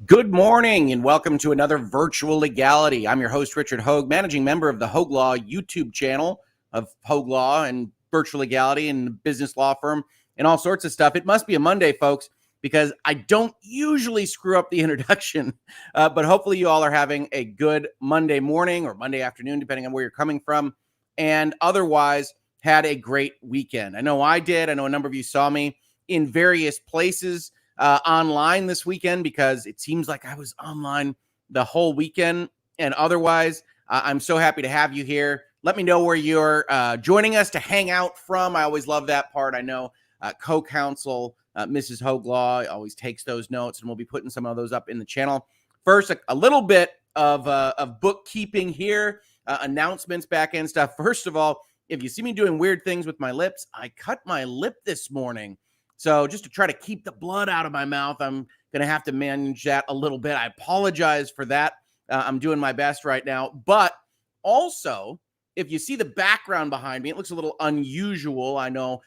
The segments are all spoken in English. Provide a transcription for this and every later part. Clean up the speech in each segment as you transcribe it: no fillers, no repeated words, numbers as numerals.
Good morning and welcome to another Virtual Legality. I'm your host, Richard Hoeg, managing member of the Hoeg Law YouTube channel of Hoeg Law and Virtual Legality and business law firm and all sorts of stuff. It must be a Monday, folks, because I don't usually screw up the introduction, but hopefully you all are having a good Monday morning or Monday afternoon, depending on where you're coming from, and otherwise had a great weekend. I know I did. I know a number of you saw me in various places online this weekend because it seems like I was online the whole weekend. And otherwise, I'm so happy to have you here. Let me know where you're joining us to hang out from. I always love that part. I know co-counsel Mrs. Hoeg Law always takes those notes, and we'll be putting some of those up in the channel. First, a little bit of bookkeeping here, announcements, back end stuff. First of all, if you see me doing weird things with my lips, I cut my lip this morning. So just to try to keep the blood out of my mouth, I'm going to have to manage that a little bit. I apologize for that. I'm doing my best right now. But also, if you see the background behind me, it looks a little unusual. I know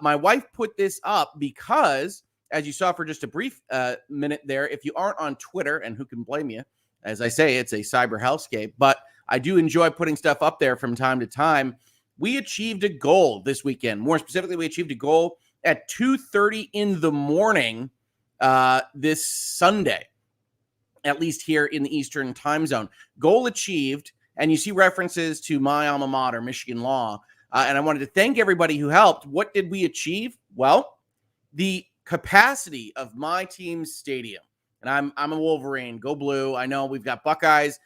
my wife put this up because, as you saw for just a brief minute there, if you aren't on Twitter, and who can blame you? As I say, it's a cyber hellscape. But I do enjoy putting stuff up there from time to time. We achieved a goal this weekend. More specifically, we achieved a goal at 2:30 in the morning this Sunday, at least here in the Eastern time zone. Goal achieved, and you see references to my alma mater, Michigan Law, and I wanted to thank everybody who helped. What did we achieve? Well, the capacity of my team's stadium, and I'm a Wolverine, go blue. I know we've got Buckeyes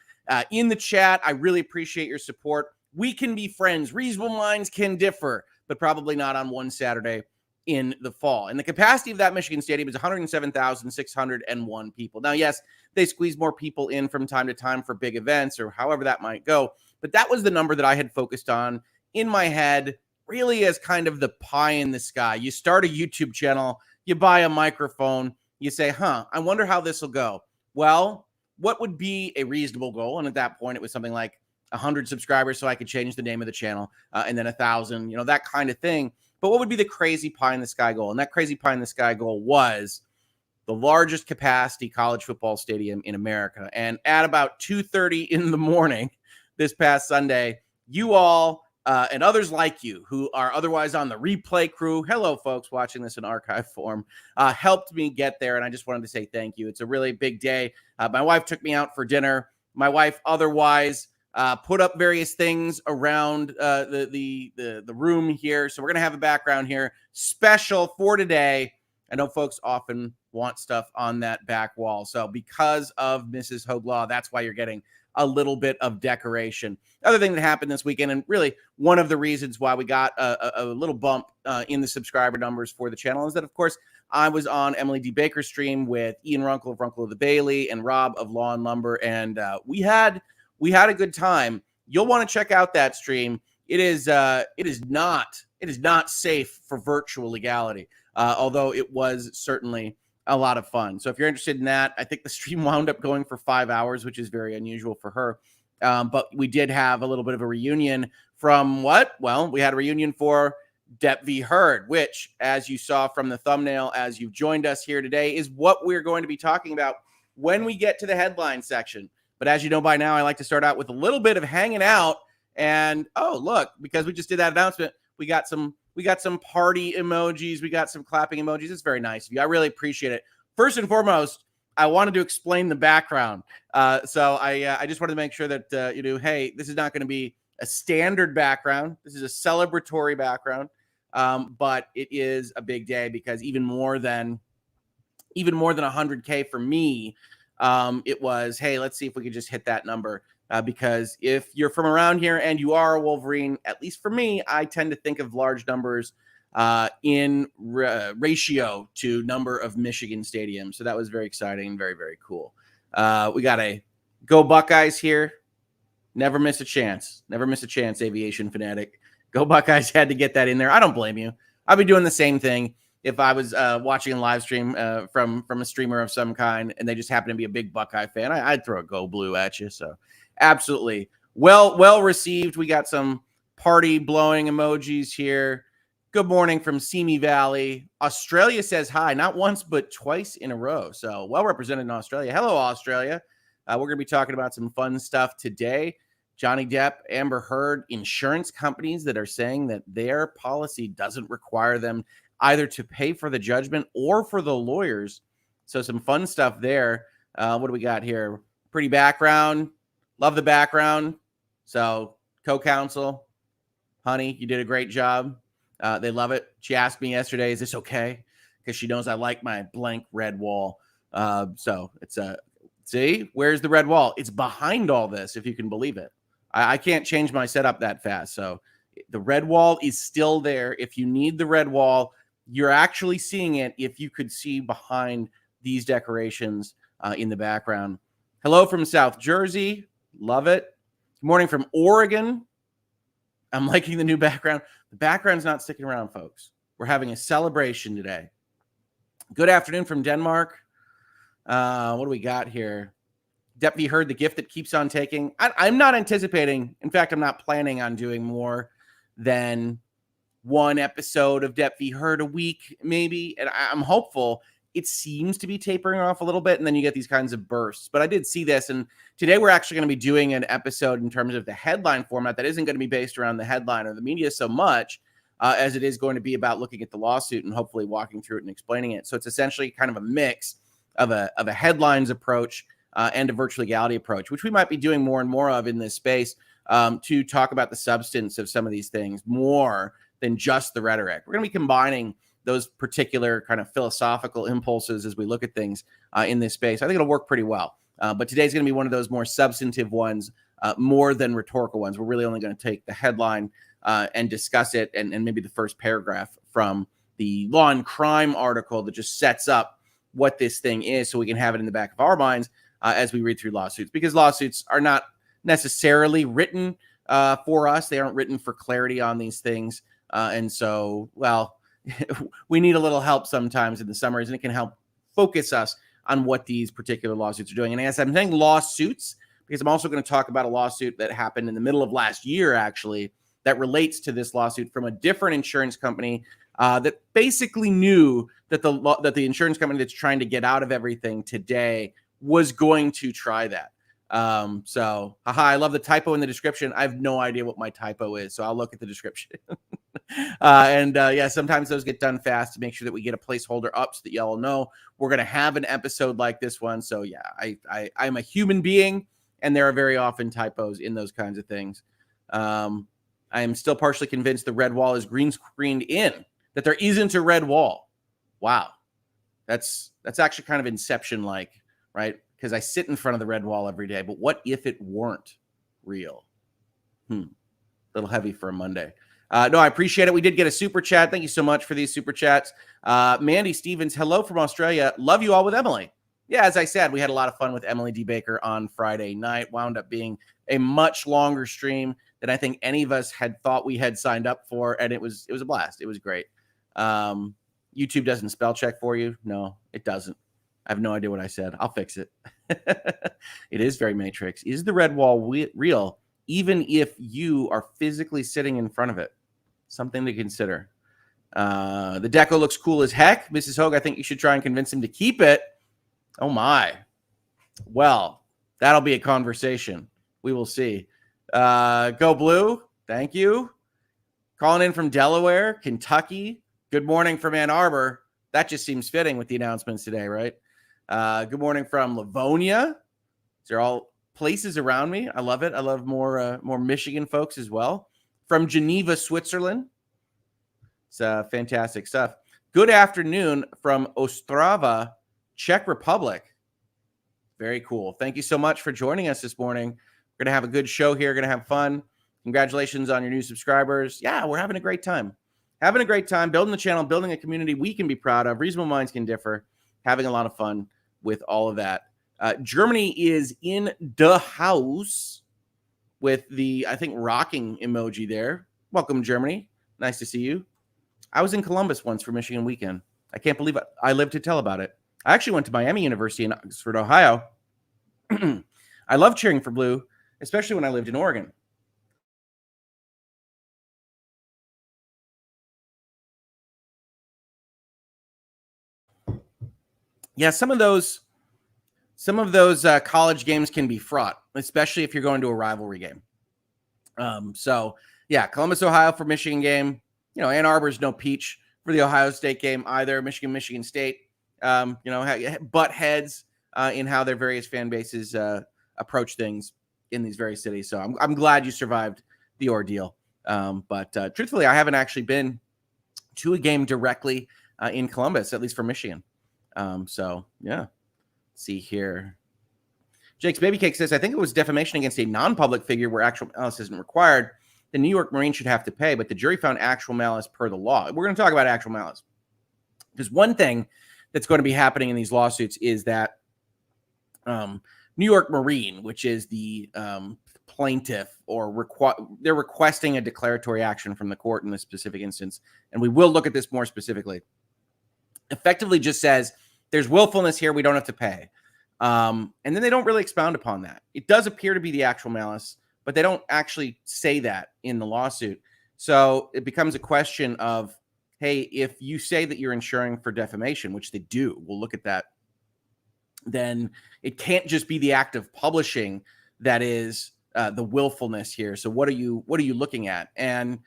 in the chat. I really appreciate your support. We can be friends. Reasonable minds can differ, but probably not on one Saturday in the fall. And the capacity of that Michigan Stadium is 107,601 people. Now, yes, they squeeze more people in from time to time for big events or however that might go. But that was the number that I had focused on in my head, really as kind of the pie in the sky. You start a YouTube channel, you buy a microphone, you say, I wonder how this will go. Well, what would be a reasonable goal? And at that point, it was something like 100 subscribers so I could change the name of the channel, and then 1,000, that kind of thing. But what would be the crazy pie in the sky goal? And that crazy pie in the sky goal was the largest capacity college football stadium in America. And at about 2:30 in the morning this past Sunday, you all and others like you who are otherwise on the replay crew, hello, folks watching this in archive form, helped me get there. And I just wanted to say thank you. It's a really big day. My wife took me out for dinner. My wife otherwise put up various things around the room here. So we're going to have a background here special for today. I know folks often want stuff on that back wall. So because of Mrs. Hoeg Law, that's why you're getting a little bit of decoration. Other thing that happened this weekend, and really one of the reasons why we got a little bump in the subscriber numbers for the channel, is that, of course, I was on Emily D. Baker's stream with Ian Runkle of Runkle of the Bailey and Rob of Law and Lumber, and we had a good time. You'll want to check out that stream. It is not safe for virtual legality, although it was certainly a lot of fun. So if you're interested in that, I think the stream wound up going for 5 hours, which is very unusual for her. But we did have a little bit of a reunion from what? Well, we had a reunion for Depp v. Heard, which, as you saw from the thumbnail, as you've joined us here today, is what we're going to be talking about when we get to the headline section. But as you know by now, I like to start out with a little bit of hanging out. And, oh, look, because we just did that announcement, we got some party emojis. We got some clapping emojis. It's very nice of you. I really appreciate it. First and foremost, I wanted to explain the background. So I just wanted to make sure that, hey, this is not going to be a standard background. This is a celebratory background. But it is a big day because even more than 100K for me, it was, hey, let's see if we could just hit that number. Because if you're from around here and you are a Wolverine, at least for me, I tend to think of large numbers in ratio to number of Michigan stadiums. So that was very exciting and very, very cool. We got a Go Buckeyes here. Never miss a chance. Never miss a chance, aviation fanatic. Go Buckeyes had to get that in there. I don't blame you. I'd be doing the same thing if I was watching a live stream from a streamer of some kind and they just happen to be a big Buckeye fan. I'd throw a Go Blue at you. So absolutely well received. We got some party blowing emojis here. Good morning from Simi Valley. Australia says hi, not once, but twice in a row. So well represented in Australia. Hello, Australia. We're going to be talking about some fun stuff today. Johnny Depp, Amber Heard, insurance companies that are saying that their policy doesn't require them either to pay for the judgment or for the lawyers. So some fun stuff there. What do we got here? Pretty background. Love the background. So co-counsel, honey, you did a great job. They love it. She asked me yesterday, is this okay? Because she knows I like my blank red wall. So it's see, where's the red wall? It's behind all this, if you can believe it. I can't change my setup that fast. So the red wall is still there. If you need the red wall, you're actually seeing it if you could see behind these decorations in the background. Hello from South Jersey. Love it. Good morning from Oregon. I'm liking the new background. The background's not sticking around, folks. We're having a celebration today. Good afternoon from Denmark. What do we got here? Depp v. Heard, the gift that keeps on taking. I'm not anticipating. In fact, I'm not planning on doing more than one episode of Depp v. Heard a week, maybe. And I'm hopeful. It seems to be tapering off a little bit, and then you get these kinds of bursts. But I did see this, and today we're actually going to be doing an episode in terms of the headline format that isn't going to be based around the headline or the media so much as it is going to be about looking at the lawsuit and hopefully walking through it and explaining it. So it's essentially kind of a mix of a headlines approach and a virtual legality approach, which we might be doing more and more of in this space to talk about the substance of some of these things more than just the rhetoric. We're going to be combining those particular kind of philosophical impulses as we look at things in this space. I think it'll work pretty well. But today's going to be one of those more substantive ones, more than rhetorical ones. We're really only going to take the headline and discuss it and maybe the first paragraph from the Law and Crime article that just sets up what this thing is so we can have it in the back of our minds as we read through lawsuits. Because lawsuits are not necessarily written for us. They aren't written for clarity on these things. And so, well, we need a little help sometimes in the summaries, and it can help focus us on what these particular lawsuits are doing. And as I'm saying lawsuits, because I'm also going to talk about a lawsuit that happened in the middle of last year, actually, that relates to this lawsuit from a different insurance company that basically knew that the insurance company that's trying to get out of everything today was going to try that. So, I love the typo in the description. I have no idea what my typo is, so I'll look at the description. Yeah, sometimes those get done fast to make sure that we get a placeholder up so that y'all know we're going to have an episode like this one. So yeah, I'm a human being, and there are very often typos in those kinds of things. I am still partially convinced the red wall is green screened in, that there isn't a red wall. Wow. That's actually kind of Inception-like, right? Because I sit in front of the red wall every day, but what if it weren't real? A little heavy for a Monday. No, I appreciate it. We did get a super chat. Thank you so much for these super chats. Mandy Stevens, hello from Australia. Love you all with Emily. Yeah, as I said, we had a lot of fun with Emily D. Baker on Friday night. Wound up being a much longer stream than I think any of us had thought we had signed up for, and it was a blast. It was great. YouTube doesn't spell check for you. No, it doesn't. I have no idea what I said. I'll fix it. It is very Matrix. Is the red wall real, even if you are physically sitting in front of it? Something to consider. The deco looks cool as heck. Mrs. Hoeg, I think you should try and convince him to keep it. Oh, my. Well, that'll be a conversation. We will see. Go Blue. Thank you. Calling in from Delaware, Kentucky. Good morning from Ann Arbor. That just seems fitting with the announcements today, right? Good morning from Livonia. These are all places around me. I love it. I love more Michigan folks as well. From Geneva, Switzerland. It's fantastic stuff. Good afternoon from Ostrava, Czech Republic. Very cool. Thank you so much for joining us this morning. We're going to have a good show here. Going to have fun. Congratulations on your new subscribers. Yeah, we're having a great time. Having a great time, building the channel, building a community we can be proud of. Reasonable minds can differ. Having a lot of fun with all of that. Germany is in the house with the, I think, rocking emoji there. Welcome, Germany. Nice to see you. I was in Columbus once for Michigan Weekend. I can't believe it. I lived to tell about it. I actually went to Miami University in Oxford, Ohio. I love cheering for blue, especially when I lived in Oregon. Yeah, some of those college games can be fraught, especially if you're going to a rivalry game. So yeah, Columbus, Ohio for Michigan game. Ann Arbor's no peach for the Ohio State game either. Michigan State, butt heads in how their various fan bases approach things in these various cities. So I'm glad you survived the ordeal. But truthfully, I haven't actually been to a game directly in Columbus, at least for Michigan. So yeah, let's see here. Jake's Baby Cake says, I think it was defamation against a non-public figure where actual malice isn't required. The New York Marine should have to pay, but the jury found actual malice per the law. We're going to talk about actual malice. Because one thing that's going to be happening in these lawsuits is that New York Marine, which is the plaintiff, or they're requesting a declaratory action from the court in this specific instance, and we will look at this more specifically, effectively just says, there's willfulness here, we don't have to pay. And then they don't really expound upon that. It does appear to be the actual malice, but they don't actually say that in the lawsuit. So it becomes a question of, hey, if you say that you're insuring for defamation, which they do, we'll look at that, then it can't just be the act of publishing that is the willfulness here. So what are you looking at? And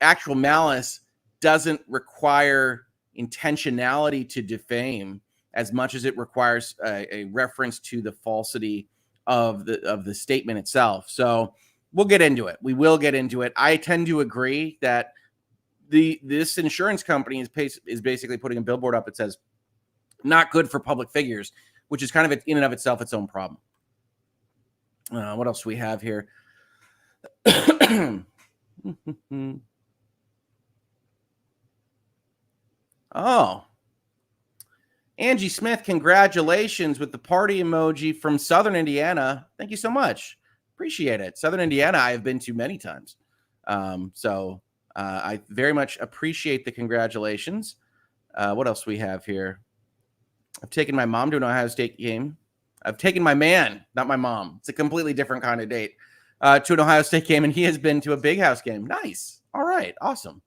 actual malice doesn't require intentionality to defame as much as it requires a reference to the falsity of the statement itself. So we'll get into it. We will get into it. I tend to agree that this insurance company is basically putting a billboard up that says not good for public figures, which is kind of in and of itself its own problem. What else do we have here? Oh, Angie Smith, congratulations with the party emoji from Southern Indiana. Thank you so much. Appreciate it. Southern Indiana, I have been to many times. So I very much appreciate the congratulations. What else do we have here? I've taken my mom to an Ohio State game. I've taken my man, not my mom. It's a completely different kind of date, to an Ohio State game, and he has been to a Big House game. Nice. All right. Awesome.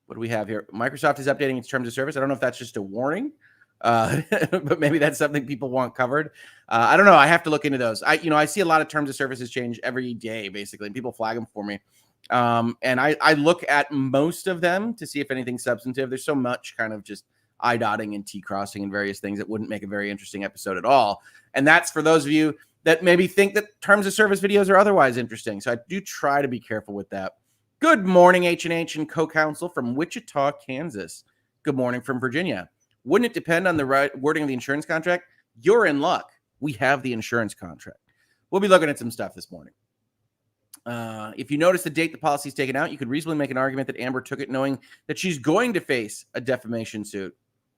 What do we have here? Microsoft is updating its terms of service. I don't know if that's just a warning, but maybe that's something people want covered. I don't know. I have to look into those. I see a lot of terms of services change every day, basically, and people flag them for me. And I look at most of them to see if anything's substantive. There's so much kind of just I dotting and T crossing and various things that wouldn't make a very interesting episode at all. And that's for those of you that maybe think that terms of service videos are otherwise interesting. So I do try to be careful with that. Good morning, H&H and co-counsel from Wichita, Kansas. Good morning from Virginia. Wouldn't it depend on the right wording of the insurance contract? You're in luck. We have the insurance contract. We'll be looking at some stuff this morning. If you notice the date the policy is taken out, you could reasonably make an argument that Amber took it knowing that she's going to face a defamation suit.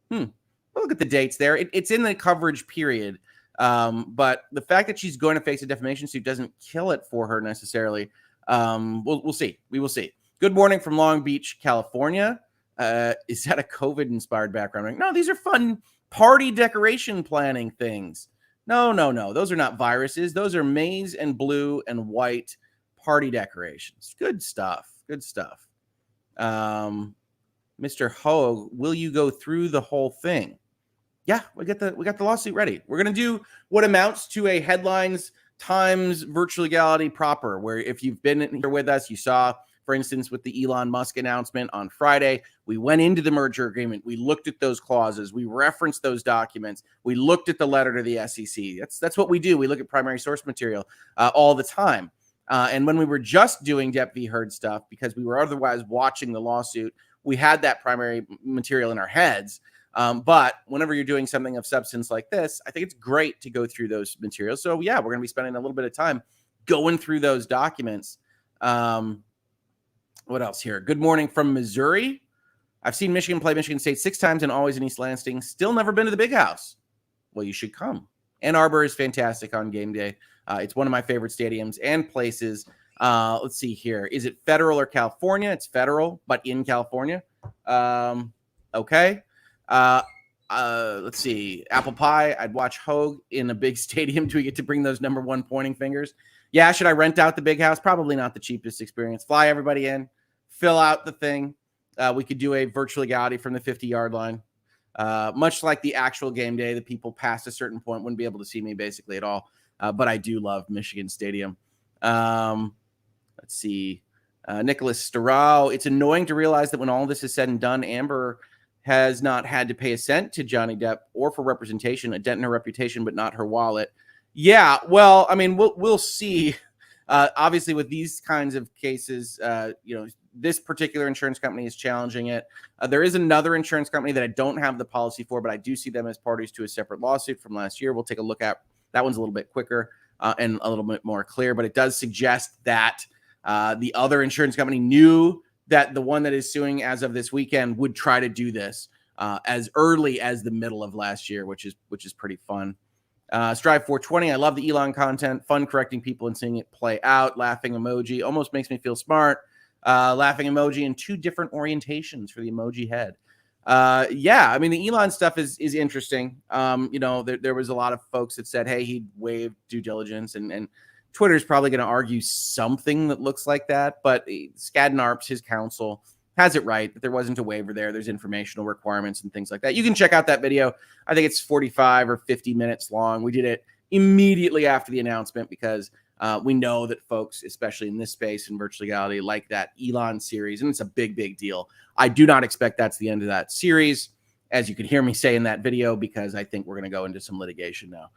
We'll look at the dates there. It's in the coverage period. But the fact that she's going to face a defamation suit doesn't kill it for her necessarily. We'll see. We will see. Good morning from Long Beach, California. Is that a COVID-inspired background? No, these are fun party decoration planning things. No. Those are not viruses. Those are maize and blue and white party decorations. Good stuff. Mr. Hoeg, will you go through the whole thing? Yeah, we got the lawsuit ready. We're going to do what amounts to a headlines times virtual legality proper, where if you've been here with us, you saw, for instance, with the Elon Musk announcement on Friday, we went into the merger agreement. We looked at those clauses. We referenced those documents. We looked at the letter to the SEC. That's what we do. We look at primary source material all the time. And when we were just doing Depp v. Heard stuff, because we were otherwise watching the lawsuit, we had that primary material in our heads. But whenever you're doing something of substance like this, I think it's great to go through those materials. So yeah, we're going to be spending a little bit of time going through those documents. What else here? Good morning from Missouri. I've seen Michigan play Michigan State 6 times and always in East Lansing. Still never been to the Big House. Well, you should come. Ann Arbor is fantastic on game day. It's one of my favorite stadiums and places. Let's see here. Is it federal or California? It's federal, but in California. Okay. Let's see. Apple pie. I'd watch Hoeg in a big stadium. Do we get to bring those number one pointing fingers? Yeah. Should I rent out the Big House? Probably not the cheapest experience. Fly everybody in, fill out the thing. We could do a virtual legality from the 50-yard line. Much like the actual game day, the people past a certain point wouldn't be able to see me basically at all. But I do love Michigan Stadium. Let's see. Nicholas Storrow, it's annoying to realize that when all this is said and done, Amber has not had to pay a cent to Johnny Depp or for representation, a dent in her reputation, but not her wallet. Yeah, well, I mean, we'll see. Obviously, with these kinds of cases, this particular insurance company is challenging it. There is another insurance company that I don't have the policy for, but I do see them as parties to a separate lawsuit from last year. We'll take a look at that. One's a little bit quicker and a little bit more clear, but it does suggest that the other insurance company knew that the one that is suing as of this weekend would try to do this as early as the middle of last year, which is pretty fun. Strive 420. I love the Elon content, fun correcting people and seeing it play out. Laughing emoji almost makes me feel smart. Laughing emoji in 2 different orientations for the emoji head. Yeah, I mean, the Elon stuff is interesting. There was a lot of folks that said, hey, he waived due diligence, and Twitter's probably going to argue something that looks like that. But Skadden Arps, his counsel, has it right that there wasn't a waiver there. There's informational requirements and things like that. You can check out that video. I think it's 45 or 50 minutes long. We did it immediately after the announcement because we know that folks, especially in this space in virtual legality, like that Elon series, and it's a big, big deal. I do not expect that's the end of that series, as you can hear me say in that video, because I think we're going to go into some litigation now.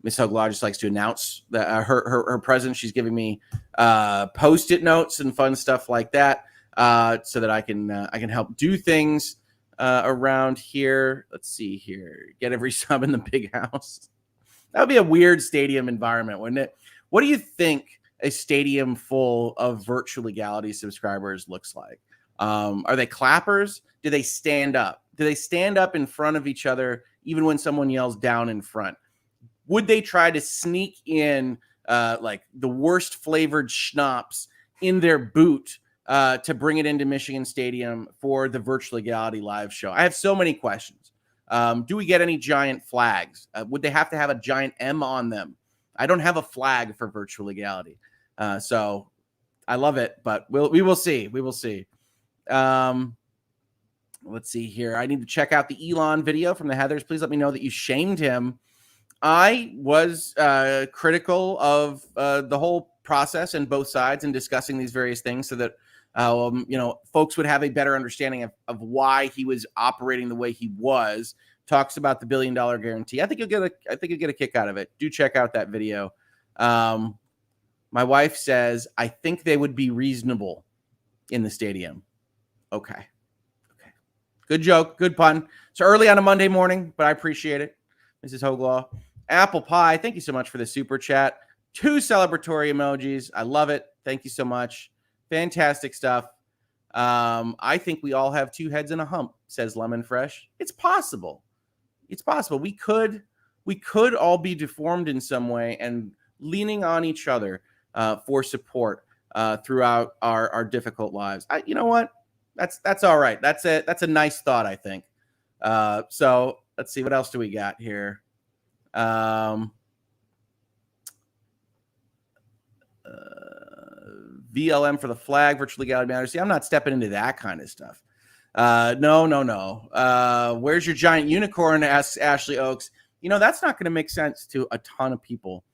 Ms. Hoeg Law just likes to announce that her presence. She's giving me post-it notes and fun stuff like that. So that I can help do things around here. Let's see here. Get every sub in the big house. That would be a weird stadium environment, wouldn't it? What do you think a stadium full of virtual legality subscribers looks like? Are they clappers? Do they stand up? Do they stand up in front of each other even when someone yells down in front? Would they try to sneak in like the worst flavored schnapps in their boot to bring it into Michigan Stadium for the virtual legality live show? I have so many questions. Do we get any giant flags? Would they have to have a giant M on them? I don't have a flag for virtual legality. So I love it, but we will see. We will see. Let's see here. I need to check out the Elon video from the Heathers. Please let me know that you shamed him. I was critical of the whole process and both sides in discussing these various things so that folks would have a better understanding of why he was operating the way he was. Talks about the $1 billion guarantee. I think you'll get a kick out of it. Do check out that video. My wife says, I think they would be reasonable in the stadium. Okay. Good joke. Good pun. So early on a Monday morning, but I appreciate it. Mrs. Hoeg Law. Apple Pie, thank you so much for the super chat. 2 celebratory emojis. I love it. Thank you so much. Fantastic stuff. I think we all have 2 heads and a hump, says Lemon Fresh. It's possible. It's possible. We could all be deformed in some way and leaning on each other for support throughout our difficult lives. You know what? That's all right. That's a nice thought, I think. So let's see. What else do we got here? VLM for the flag, virtual legality matters. See, I'm not stepping into that kind of stuff. No. Where's your giant unicorn? Asks Ashley Oaks. That's not going to make sense to a ton of people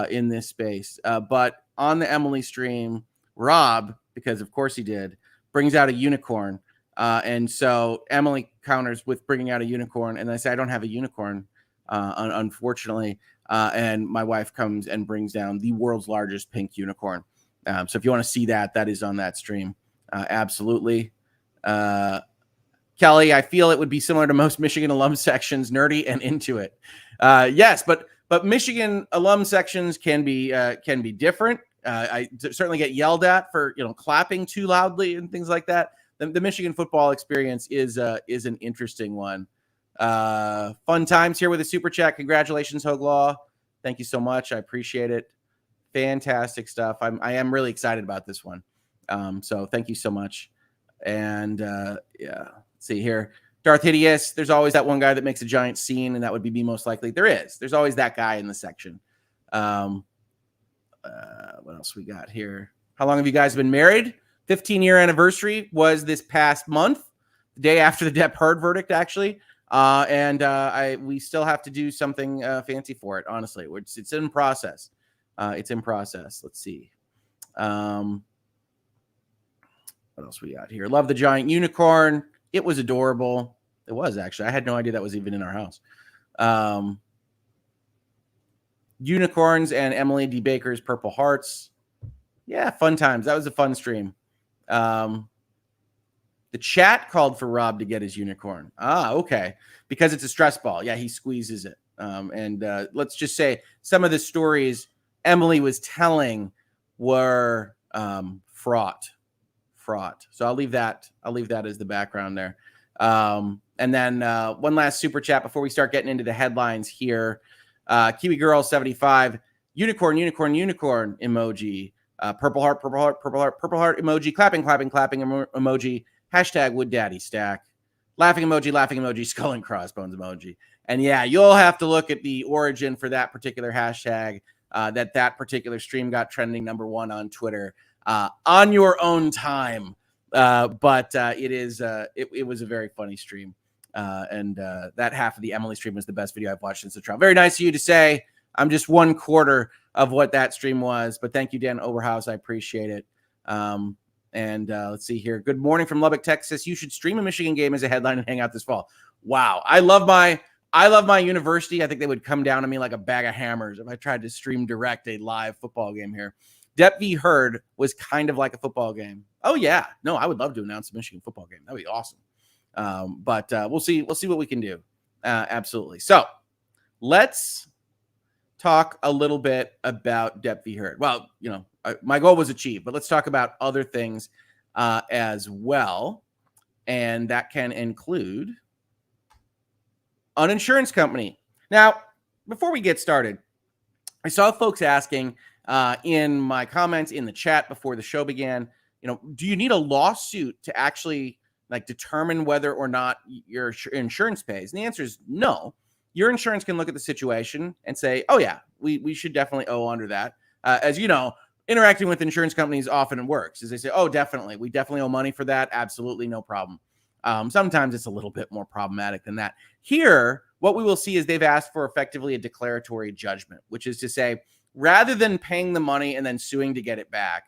in this space. But on the Emily stream, Rob, because of course he did, brings out a unicorn. And so Emily counters with bringing out a unicorn. And I say, I don't have a unicorn, unfortunately. And my wife comes and brings down the world's largest pink unicorn. So if you want to see that is on that stream. Absolutely. Kelly, I feel it would be similar to most Michigan alum sections, nerdy and into it. Yes, but Michigan alum sections can be different. I certainly get yelled at for clapping too loudly and things like that. The Michigan football experience is an interesting one. Fun times here with a super chat. Congratulations, Hoeg Law. Thank you so much. I appreciate it. Fantastic stuff. I am really excited about this one. So thank you so much. And yeah, let's see here. Darth Hideous. There's always that one guy that makes a giant scene, and that would be me most likely. There's always that guy in the section. What else we got here? How long have you guys been married? 15-year anniversary was this past month. the day after the Depp Heard verdict, actually. We still have to do something fancy for it, honestly. It's in process. It's in process. Let's see. What else we got here? Love the giant unicorn. It was adorable. It was, actually. I had no idea that was even in our house. Unicorns and Emily D. Baker's Purple Hearts. Yeah, fun times. That was a fun stream. The chat called for Rob to get his unicorn. Okay. Because it's a stress ball. Yeah, he squeezes it. Let's just say some of the stories Emily was telling were fraught. So I'll leave that as the background there. And then one last super chat before we start getting into the headlines here. Kiwi Girl 75, unicorn emoji, purple heart emoji, clapping emoji, hashtag would daddy stack, laughing emoji, skull and crossbones emoji. And yeah, you'll have to look at the origin for that particular hashtag, that particular stream got trending #1 on Twitter, on your own time. But it was a very funny stream. That half of the Emily stream was the best video I've watched since the trial. Very nice of you to say. I'm just 1/4 of what that stream was, but thank you, Dan Oberhaus. I appreciate it. Let's see here. Good morning from Lubbock, Texas. You should stream a Michigan game as a headline and hang out this fall. Wow. I love my university. I think they would come down on me like a bag of hammers if I tried to stream direct a live football game here. Depp v. Heard was kind of like a football game. Oh yeah. No, I would love to announce a Michigan football game. That'd be awesome. But we'll see what we can do. Absolutely. So let's talk a little bit about Depp v. Heard. Well, my goal was achieved, but let's talk about other things as well. And that can include an insurance company. Now, before we get started, I saw folks asking in my comments in the chat before the show began, do you need a lawsuit to actually determine whether or not your insurance pays? And the answer is no. Your insurance can look at the situation and say, oh yeah, we should definitely owe under that. As you know, interacting with insurance companies often works, is they say, oh, definitely, we definitely owe money for that. Absolutely, no problem. Sometimes it's a little bit more problematic than that. Here, what we will see is they've asked for effectively a declaratory judgment, which is to say, rather than paying the money and then suing to get it back,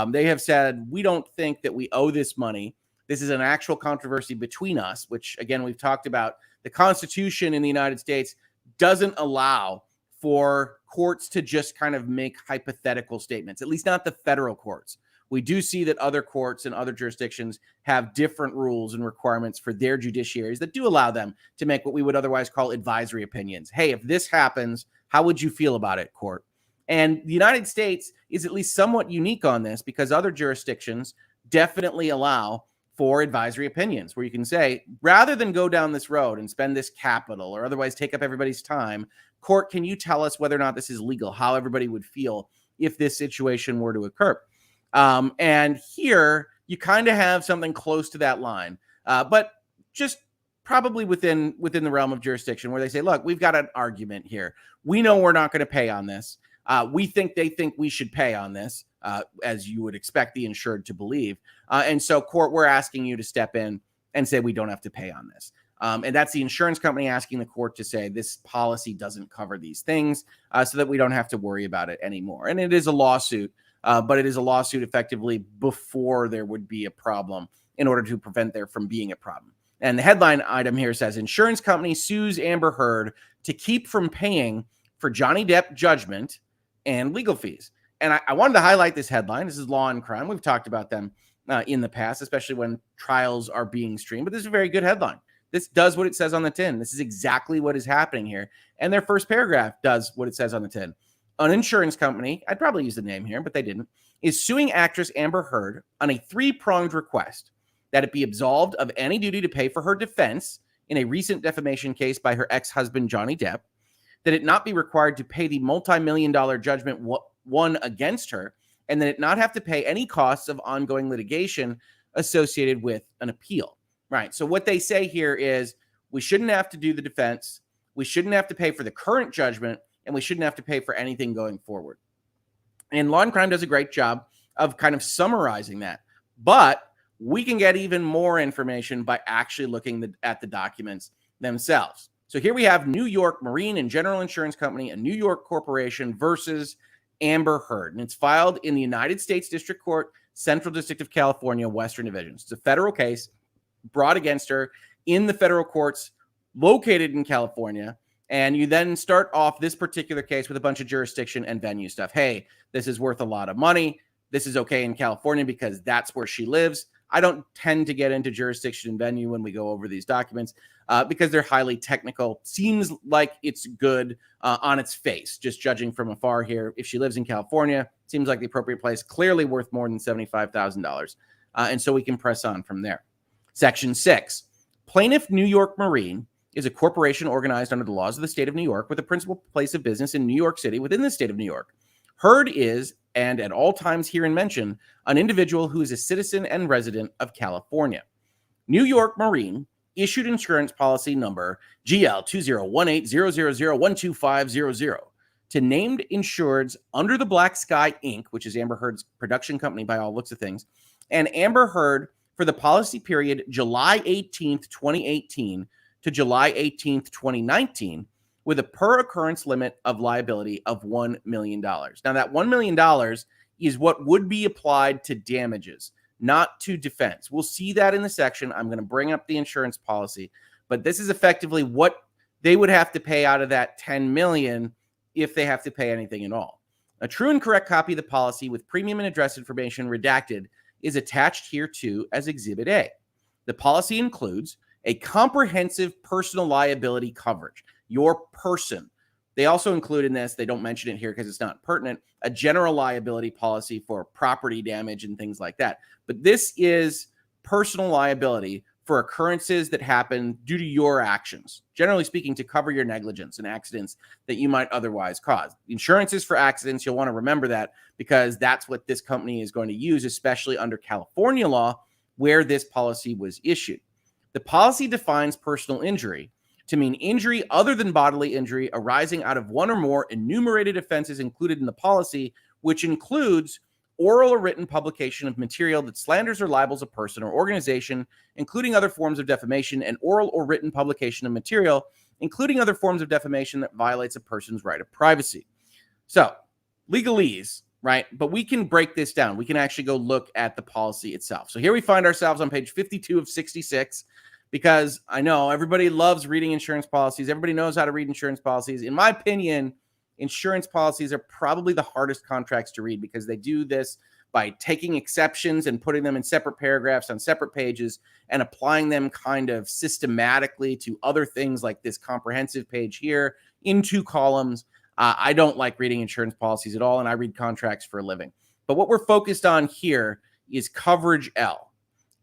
they have said, we don't think that we owe this money. This is an actual controversy between us, which, again, we've talked about. The Constitution in the United States doesn't allow for courts to just kind of make hypothetical statements, at least not the federal courts. We do see that other courts and other jurisdictions have different rules and requirements for their judiciaries that do allow them to make what we would otherwise call advisory opinions. Hey, if this happens, how would you feel about it, court? And the United States is at least somewhat unique on this because other jurisdictions definitely allow for advisory opinions where you can say, rather than go down this road and spend this capital or otherwise take up everybody's time, court, can you tell us whether or not this is legal, how everybody would feel if this situation were to occur? And here you kind of have something close to that line, but just probably within the realm of jurisdiction where they say, look, we've got an argument here. We know we're not going to pay on this. We think they think we should pay on this, as you would expect the insured to believe. And so, court, we're asking you to step in and say we don't have to pay on this. And that's the insurance company asking the court to say this policy doesn't cover these things so that we don't have to worry about it anymore. And it is a lawsuit, but it is a lawsuit effectively before there would be a problem in order to prevent there from being a problem. And the headline item here says, insurance company sues Amber Heard to keep from paying for Johnny Depp judgment and legal fees. And I wanted to highlight this headline. This is Law and Crime. We've talked about them in the past, especially when trials are being streamed. But this is a very good headline. This does what it says on the tin. This is exactly what is happening here. And their first paragraph does what it says on the tin. An insurance company, I'd probably use the name here, but they didn't, is suing actress Amber Heard on a 3-pronged request that it be absolved of any duty to pay for her defense in a recent defamation case by her ex-husband, Johnny Depp, that it not be required to pay the multi-million-dollar judgment won against her, and that it not have to pay any costs of ongoing litigation associated with an appeal. Right. So what they say here is we shouldn't have to do the defense, we shouldn't have to pay for the current judgment, and we shouldn't have to pay for anything going forward. And Law and Crime does a great job of kind of summarizing that. But we can get even more information by actually looking at the documents themselves. So here we have New York Marine and General Insurance Company, a New York corporation versus Amber Heard. And it's filed in the United States District Court, Central District of California, Western Division. It's a federal case brought against her in the federal courts located in California. And you then start off this particular case with a bunch of jurisdiction and venue stuff. Hey, this is worth a lot of money. This is okay in California because that's where she lives. I don't tend to get into jurisdiction and venue when we go over these documents because they're highly technical. Seems like it's good on its face, just judging from afar here. If she lives in California, seems like the appropriate place, clearly worth more than $75,000. And so we can press on from there. Section 6, Plaintiff New York Marine is a corporation organized under the laws of the state of New York with a principal place of business in New York City within the state of New York. Heard is, and at all times herein mentioned, an individual who is a citizen and resident of California. New York Marine issued insurance policy number GL 201800012500 to named insureds Under the Black Sky, Inc., which is Amber Heard's production company by all looks of things, and Amber Heard for the policy period July 18th, 2018 to July 18th, 2019, with a per occurrence limit of liability of $1 million. Now, that $1 million is what would be applied to damages, not to defense. We'll see that in the section. I'm going to bring up the insurance policy, but this is effectively what they would have to pay out of that $10 million if they have to pay anything at all. A true and correct copy of the policy with premium and address information redacted is attached here too as Exhibit A. The policy includes a comprehensive personal liability coverage. Your person. They also include in this, they don't mention it here because it's not pertinent, a general liability policy for property damage and things like that. But this is personal liability for occurrences that happen due to your actions, generally speaking, to cover your negligence and accidents that you might otherwise cause. Insurance is for accidents. You'll want to remember that because that's what this company is going to use, especially under California law, where this policy was issued. The policy defines personal injury to mean injury other than bodily injury arising out of one or more enumerated offenses included in the policy, which includes oral or written publication of material that slanders or libels a person or organization, including other forms of defamation, and oral or written publication of material, including other forms of defamation that violates a person's right of privacy. So, legalese, right? But we can break this down. We can actually go look at the policy itself. So here we find ourselves on page 52 of 66, because I know everybody loves reading insurance policies. Everybody knows how to read insurance policies. In my opinion, insurance policies are probably the hardest contracts to read because they do this by taking exceptions and putting them in separate paragraphs on separate pages and applying them kind of systematically to other things like this comprehensive page here in 2 columns. I don't like reading insurance policies at all, and I read contracts for a living. But what we're focused on here is coverage L.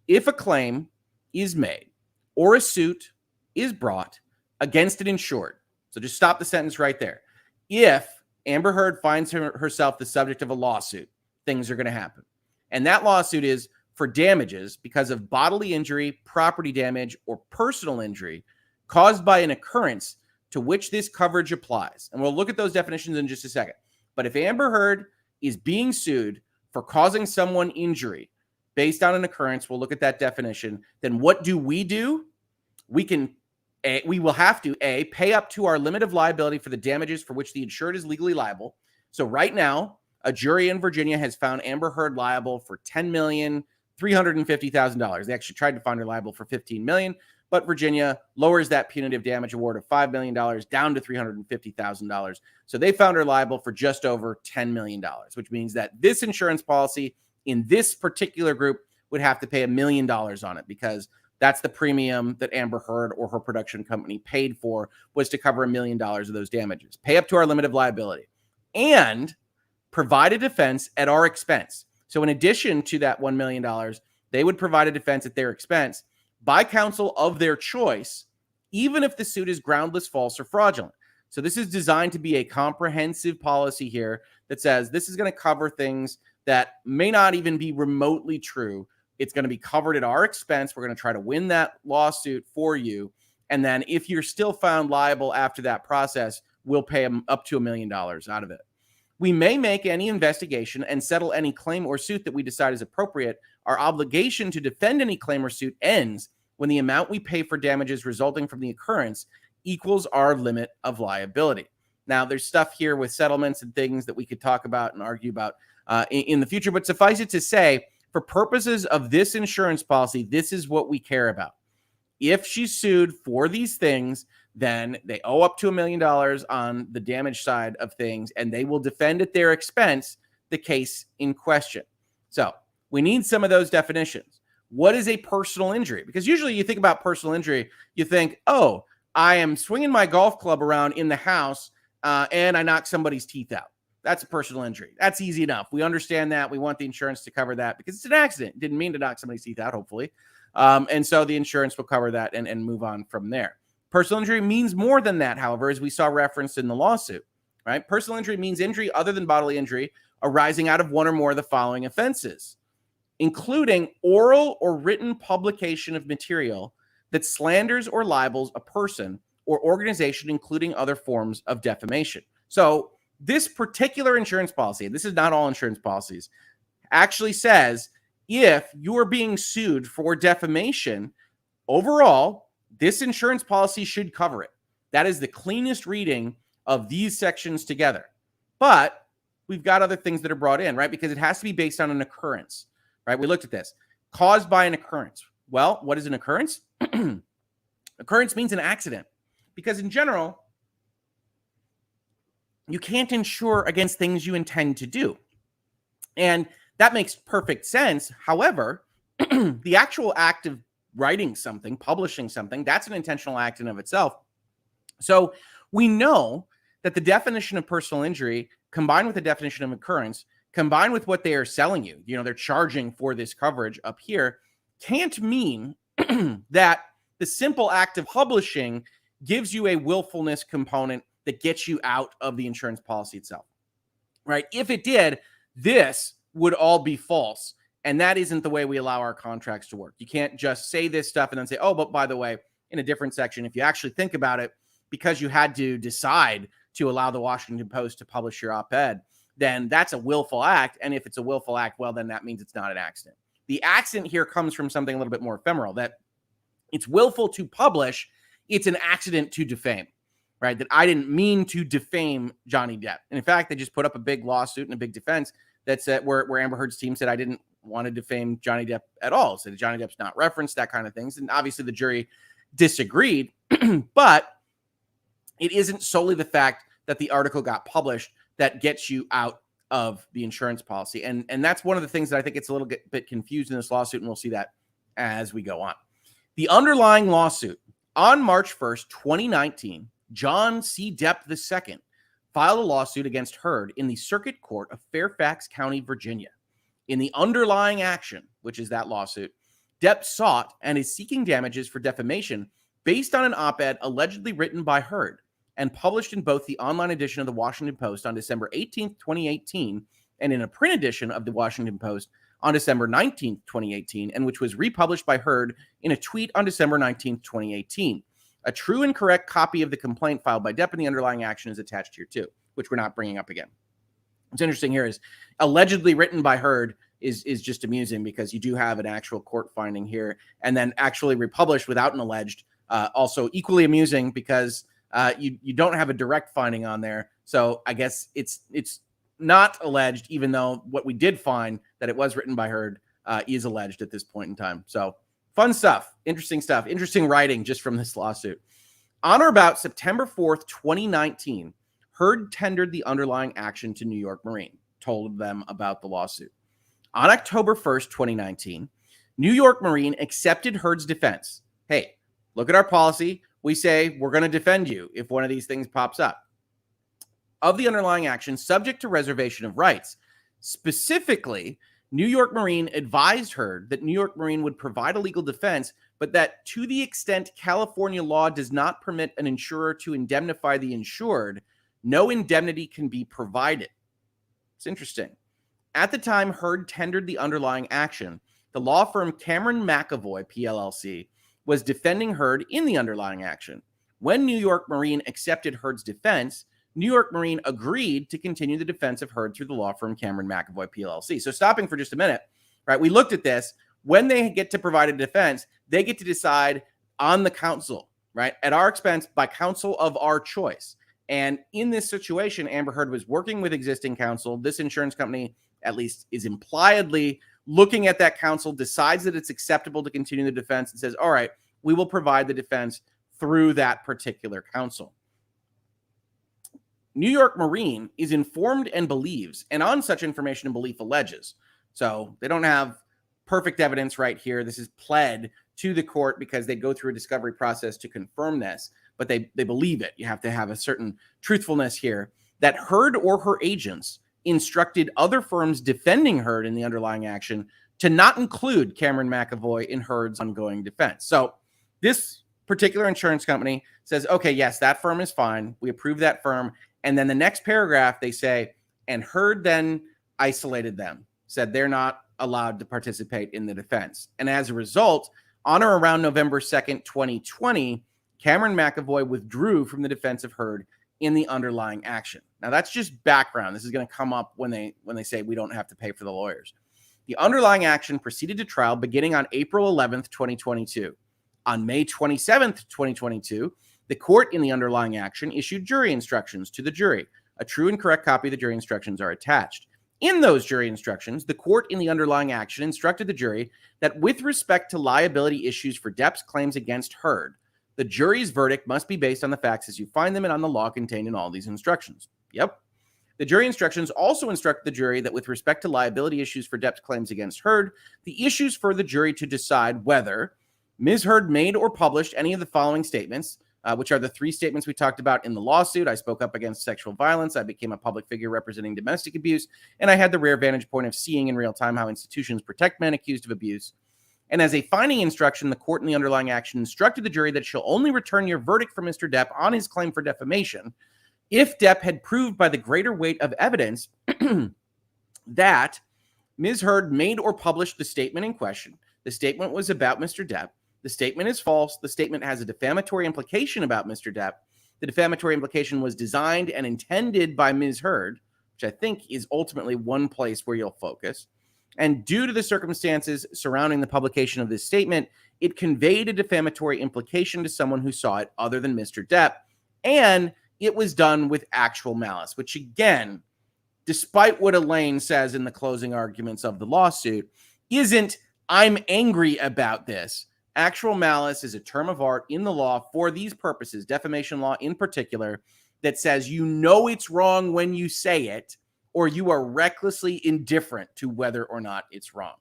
If a claim is made or a suit is brought against an insured, so just stop the sentence right there. If Amber Heard finds herself the subject of a lawsuit, things are going to happen. And that lawsuit is for damages because of bodily injury, property damage, or personal injury caused by an occurrence to which this coverage applies. And we'll look at those definitions in just a second. But if Amber Heard is being sued for causing someone injury based on an occurrence, we'll look at that definition. Then what do? We will have to, A, pay up to our limit of liability for the damages for which the insured is legally liable. So right now, a jury in Virginia has found Amber Heard liable for $10,350,000. They actually tried to find her liable for $15 million, but Virginia lowers that punitive damage award of $5 million down to $350,000. So they found her liable for just over $10 million, which means that this insurance policy in this particular group would have to pay $1 million on it because that's the premium that Amber Heard or her production company paid for, was to cover $1 million of those damages. Pay up to our limit of liability and provide a defense at our expense. So in addition to that $1 million, they would provide a defense at their expense by counsel of their choice, even if the suit is groundless, false, or fraudulent. So this is designed to be a comprehensive policy here that says this is going to cover things that may not even be remotely true. It's going to be covered at our expense. We're going to try to win that lawsuit for you. And then if you're still found liable after that process, we'll pay them up to $1 million out of it. We may make any investigation and settle any claim or suit that we decide is appropriate. our obligation to defend any claim or suit ends when the amount we pay for damages resulting from the occurrence equals our limit of liability. Now, there's stuff here with settlements and things that we could talk about and argue about in the future, but suffice it to say, for purposes of this insurance policy, this is what we care about. If she's sued for these things, then they owe up to $1 million on the damage side of things, and they will defend at their expense the case in question. So we need some of those definitions. What is a personal injury? Because usually you think about personal injury, you think, oh, I am swinging my golf club around in the house and I knock somebody's teeth out. That's a personal injury. That's easy enough. We understand that. We want the insurance to cover that because it's an accident. Didn't mean to knock somebody's teeth out, hopefully. And so the insurance will cover that and move on from there. Personal injury means more than that, however, as we saw referenced in the lawsuit, right? Personal injury means injury other than bodily injury arising out of one or more of the following offenses, including oral or written publication of material that slanders or libels a person or organization, including other forms of defamation. So this particular insurance policy, this is not all insurance policies, actually says if you are being sued for defamation, overall, this insurance policy should cover it. That is the cleanest reading of these sections together. But we've got other things that are brought in, right? Because it has to be based on an occurrence, right? We looked at this. Caused by an occurrence. Well, what is an occurrence? Occurrence means an accident. Because in general, you can't insure against things you intend to do. And that makes perfect sense. However, the actual act of writing something, publishing something, that's an intentional act in of itself. So we know that the definition of personal injury combined with the definition of occurrence, combined with what they are selling you, they're charging for this coverage up here, can't mean that the simple act of publishing gives you a willfulness component that gets you out of the insurance policy itself, right? If it did, this would all be false. And that isn't the way we allow our contracts to work. You can't just say this stuff and then say, oh, but by the way, in a different section, if you actually think about it, because you had to decide to allow the Washington Post to publish your op-ed, then that's a willful act. And if it's a willful act, well, then that means it's not an accident. The accident here comes from something a little bit more ephemeral, that it's willful to publish. It's an accident to defame, right? That I didn't mean to defame Johnny Depp. And in fact, they just put up a big lawsuit and a big defense that said where Amber Heard's team said I didn't want to defame Johnny Depp at all. Said Johnny Depp's not referenced, that kind of things. And obviously the jury disagreed, but it isn't solely the fact that the article got published that gets you out of the insurance policy. And that's one of the things that I think it's a little bit confused in this lawsuit, and we'll see that as we go on. The underlying lawsuit, on March 1st, 2019, John C. Depp II filed a lawsuit against Heard in the Circuit Court of Fairfax County, Virginia. In the underlying action, which is that lawsuit, Depp sought and is seeking damages for defamation based on an op-ed allegedly written by Heard and published in both the online edition of the Washington Post on December 18th, 2018, and in a print edition of the Washington Post on December 19th, 2018, and which was republished by Heard in a tweet on December 19th, 2018. A true and correct copy of the complaint filed by Depp in the underlying action is attached here too, which we're not bringing up again. What's interesting here is allegedly written by Heard is just amusing because you do have an actual court finding here, and then actually republished without an alleged, also equally amusing because you don't have a direct finding on there. So I guess it's not alleged, even though what we did find that it was written by Heard is alleged at this point in time. So fun stuff, interesting writing just from this lawsuit. On or about September 4th, 2019, Heard tendered the underlying action to New York Marine, told them about the lawsuit. On October 1st, 2019, New York Marine accepted Heard's defense. Hey, look at our policy. We say we're going to defend you if one of these things pops up. Of the underlying action, subject to reservation of rights. Specifically, New York Marine advised Heard that New York Marine would provide a legal defense, but that to the extent California law does not permit an insurer to indemnify the insured, no indemnity can be provided. It's interesting. At the time Heard tendered the underlying action, the law firm Cameron McAvoy, PLLC, was defending Heard in the underlying action. When New York Marine accepted Heard's defense, New York Marine agreed to continue the defense of Heard through the law firm Cameron McAvoy, PLLC. So stopping for just a minute, right? We looked at this. When they get to provide a defense, they get to decide on the counsel, right? At our expense by counsel of our choice. And in this situation, Amber Heard was working with existing counsel. This insurance company, at least, is impliedly looking at that counsel, decides that it's acceptable to continue the defense, and says, all right, we will provide the defense through that particular counsel. New York Marine is informed and believes, and on such information and belief alleges. So they don't have perfect evidence right here. This is pled to the court because they go through a discovery process to confirm this, but they believe it. You have to have a certain truthfulness here, that Heard or her agents instructed other firms defending Heard in the underlying action to not include Cameron McAvoy in Heard's ongoing defense. So this particular insurance company says, okay, yes, that firm is fine. We approve that firm. And then the next paragraph, they say, and Heard then isolated them, said they're not allowed to participate in the defense. And as a result, on or around November 2nd, 2020, Cameron McAvoy withdrew from the defense of Heard in the underlying action. Now, that's just background. This is going to come up when they say we don't have to pay for the lawyers. The underlying action proceeded to trial beginning on April 11th, 2022. On May 27th, 2022, the court in the underlying action issued jury instructions to the jury. A true and correct copy of the jury instructions are attached. In those jury instructions, the court in the underlying action instructed the jury that with respect to liability issues for Depp's claims against Heard, the jury's verdict must be based on the facts as you find them and on the law contained in all these instructions. Yep. The jury instructions also instruct the jury that with respect to liability issues for Depp's claims against Heard, the issues for the jury to decide whether Ms. Heard made or published any of the following statements, which are the three statements we talked about in the lawsuit. I spoke up against sexual violence. I became a public figure representing domestic abuse. And I had the rare vantage point of seeing in real time how institutions protect men accused of abuse. And as a finding instruction, the court in the underlying action instructed the jury that she'll only return your verdict for Mr. Depp on his claim for defamation if Depp had proved by the greater weight of evidence that Ms. Heard made or published the statement in question. The statement was about Mr. Depp. The statement is false. The statement has a defamatory implication about Mr. Depp. The defamatory implication was designed and intended by Ms. Heard, which I think is ultimately one place where you'll focus. And due to the circumstances surrounding the publication of this statement, it conveyed a defamatory implication to someone who saw it other than Mr. Depp. And it was done with actual malice, which again, despite what Elaine says in the closing arguments of the lawsuit, isn't I'm angry about this. Actual malice is a term of art in the law for these purposes, defamation law in particular, that says you know it's wrong when you say it, or you are recklessly indifferent to whether or not it's wrong.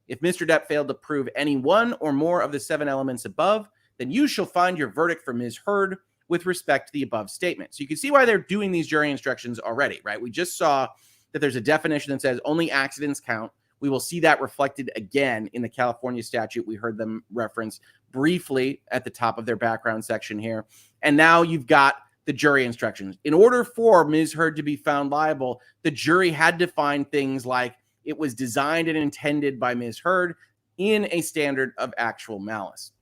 If Mr. Depp failed to prove any one or more of the 7 elements above, then you shall find your verdict for Ms. Heard with respect to the above statement. So you can see why they're doing these jury instructions already, right? We just saw that there's a definition that says only accidents count. We will see that reflected again in the California statute. We heard them reference briefly at the top of their background section here. And now you've got the jury instructions. In order for Ms. Heard to be found liable, the jury had to find things like it was designed and intended by Ms. Heard in a standard of actual malice.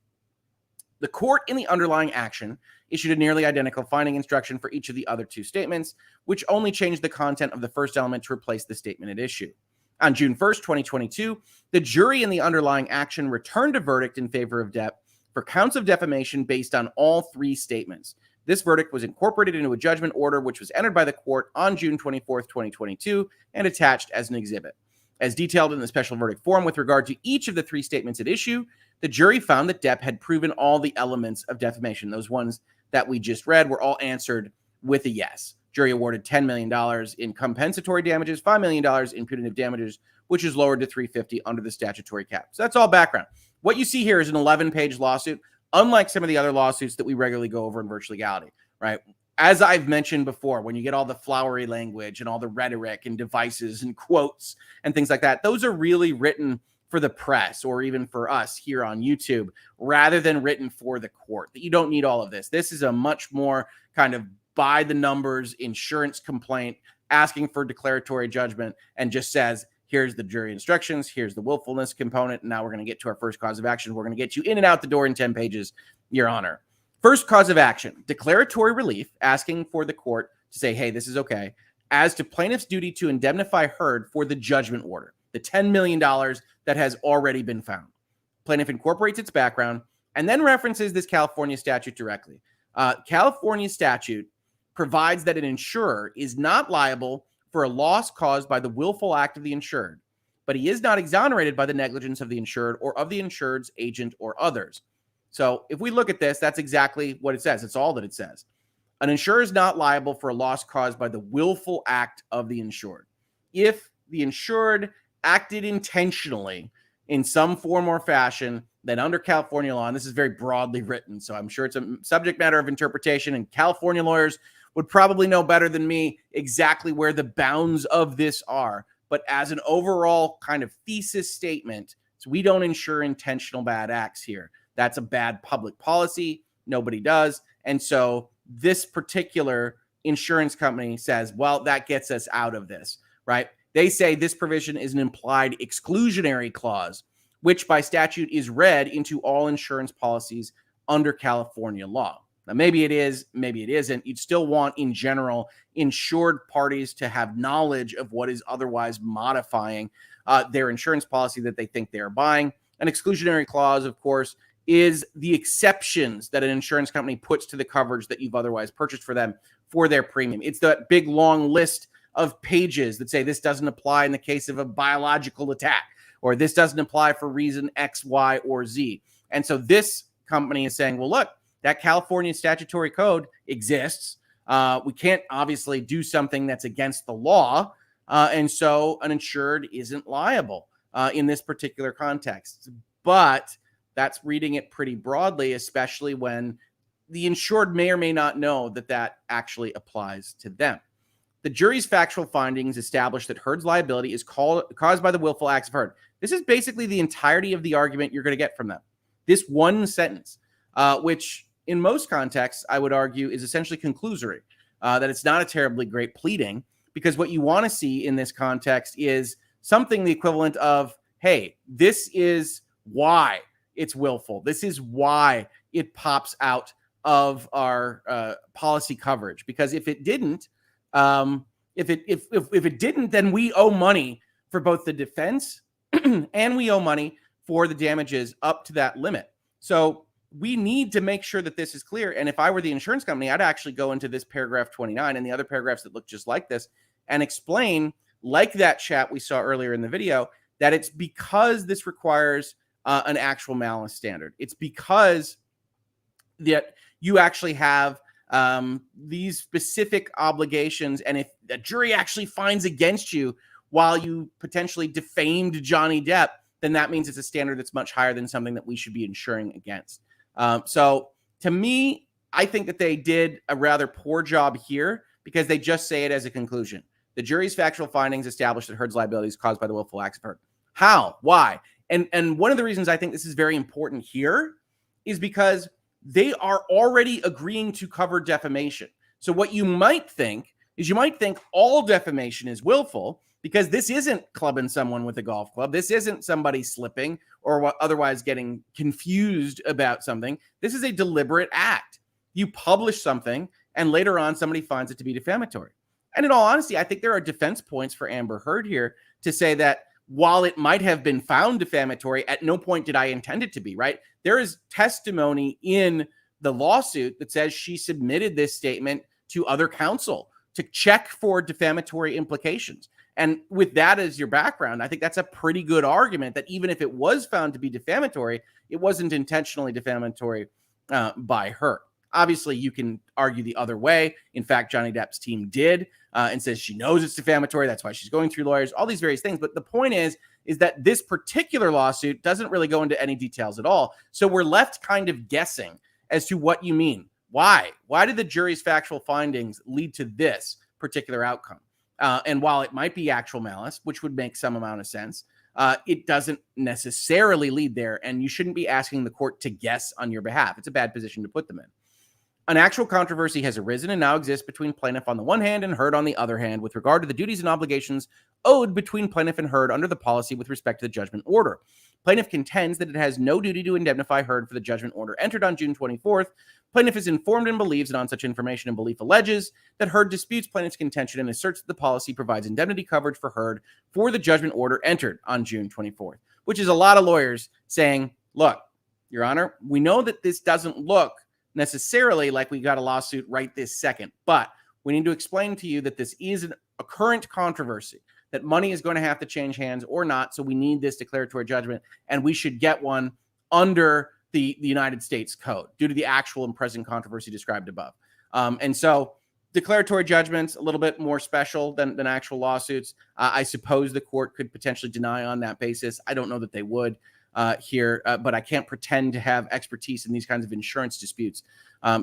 The court in the underlying action issued a nearly identical finding instruction for each of the other 2 statements, which only changed the content of the first element to replace the statement at issue. On June 1st, 2022, the jury in the underlying action returned a verdict in favor of Depp for counts of defamation based on all 3 statements. This verdict was incorporated into a judgment order, which was entered by the court on June 24th, 2022, and attached as an exhibit. As detailed in the special verdict form with regard to each of the 3 statements at issue, the jury found that Depp had proven all the elements of defamation. Those ones that we just read were all answered with a yes. Jury awarded $10 million in compensatory damages, $5 million in punitive damages, which is lowered to $350 under the statutory cap. So that's all background. What you see here is an 11-page lawsuit, unlike some of the other lawsuits that we regularly go over in virtual legality, right? As I've mentioned before, when you get all the flowery language and all the rhetoric and devices and quotes and things like that, those are really written for the press or even for us here on YouTube rather than written for the court. That you don't need all of this. This is a much more kind of by the numbers insurance complaint asking for declaratory judgment and just says, here's the jury instructions, here's the willfulness component, and now we're going to get to our first cause of action. We're going to get you in and out the door in 10 pages, Your Honor. First cause of action, declaratory relief, asking for the court to say, hey, this is okay, as to plaintiff's duty to indemnify Heard for the judgment order. the $10 million that has already been found. Plaintiff incorporates its background and then references this California statute directly. California statute provides that an insurer is not liable for a loss caused by the willful act of the insured, but he is not exonerated by the negligence of the insured or of the insured's agent or others. So if we look at this, that's exactly what it says. It's all that it says. An insurer is not liable for a loss caused by the willful act of the insured. If the insured acted intentionally in some form or fashion, then under California law, and this is very broadly written, so I'm sure it's a subject matter of interpretation, and California lawyers would probably know better than me exactly where the bounds of this are. But as an overall kind of thesis statement, so we don't insure intentional bad acts here. That's a bad public policy. Nobody does. And so this particular insurance company says, well, that gets us out of this, right? They say this provision is an implied exclusionary clause, which by statute is read into all insurance policies under California law. Now, maybe it is, maybe it isn't. You'd still want, in general, insured parties to have knowledge of what is otherwise modifying their insurance policy that they think they are buying. An exclusionary clause, of course, is the exceptions that an insurance company puts to the coverage that you've otherwise purchased for them for their premium. It's that big, long list of pages that say this doesn't apply in the case of a biological attack, or this doesn't apply for reason X, Y, or Z. And so this company is saying, well, look, that California statutory code exists. We can't obviously do something that's against the law. And so an insured isn't liable in this particular context. But that's reading it pretty broadly, especially when the insured may or may not know that that actually applies to them. The jury's factual findings establish that Heard's liability is caused by the willful acts of Heard. This is basically the entirety of the argument you're going to get from them. This one sentence, which in most contexts, I would argue, is essentially conclusory, that it's not a terribly great pleading, because what you want to see in this context is something the equivalent of, hey, this is why it's willful. This is why it pops out of our policy coverage. Because if it didn't, if it didn't, then we owe money for both the defense and we owe money for the damages up to that limit. So we need to make sure that this is clear. And if I were the insurance company, I'd actually go into this paragraph 29 and the other paragraphs that look just like this and explain, like that chat we saw earlier in the video, that it's because this requires an actual malice standard. It's because that you actually have these specific obligations. And if the jury actually finds against you while you potentially defamed Johnny Depp, then that means it's a standard that's much higher than something that we should be insuring against. So to me, I think that they did a rather poor job here because they just say it as a conclusion. The jury's factual findings establish that Heard's liability is caused by the willful acts of Heard. How? Why? And one of the reasons I think this is very important here is because they are already agreeing to cover defamation. So what you might think is all defamation is willful because this isn't clubbing someone with a golf club. This isn't somebody slipping or otherwise getting confused about something. This is a deliberate act. You publish something and later on somebody finds it to be defamatory. And in all honesty, I think there are defense points for Amber Heard here to say that while it might have been found defamatory, at no point did I intend it to be, right? There is testimony in the lawsuit that says she submitted this statement to other counsel to check for defamatory implications. And with that as your background, I think that's a pretty good argument that even if it was found to be defamatory, it wasn't intentionally defamatory by her. Obviously, you can argue the other way. In fact, Johnny Depp's team did and says she knows it's defamatory. That's why she's going through lawyers, all these various things. But the point is that this particular lawsuit doesn't really go into any details at all. So we're left kind of guessing as to what you mean. Why? Why did the jury's factual findings lead to this particular outcome? And while it might be actual malice, which would make some amount of sense, it doesn't necessarily lead there. And you shouldn't be asking the court to guess on your behalf. It's a bad position to put them in. An actual controversy has arisen and now exists between plaintiff on the one hand and Heard on the other hand with regard to the duties and obligations owed between plaintiff and Heard under the policy with respect to the judgment order. Plaintiff contends that it has no duty to indemnify Heard for the judgment order entered on June 24th. Plaintiff is informed and believes that on such information and belief alleges that Heard disputes plaintiff's contention and asserts that the policy provides indemnity coverage for Heard for the judgment order entered on June 24th, which is a lot of lawyers saying, look, Your Honor, we know that this doesn't look necessarily like we got a lawsuit right this second, but we need to explain to you that this is a current controversy, that money is going to have to change hands or not, so we need this declaratory judgment, and we should get one under the United States Code due to the actual and present controversy described above. And so declaratory judgments, a little bit more special than actual lawsuits. I suppose the court could potentially deny on that basis. I don't know that they would here, but I can't pretend to have expertise in these kinds of insurance disputes.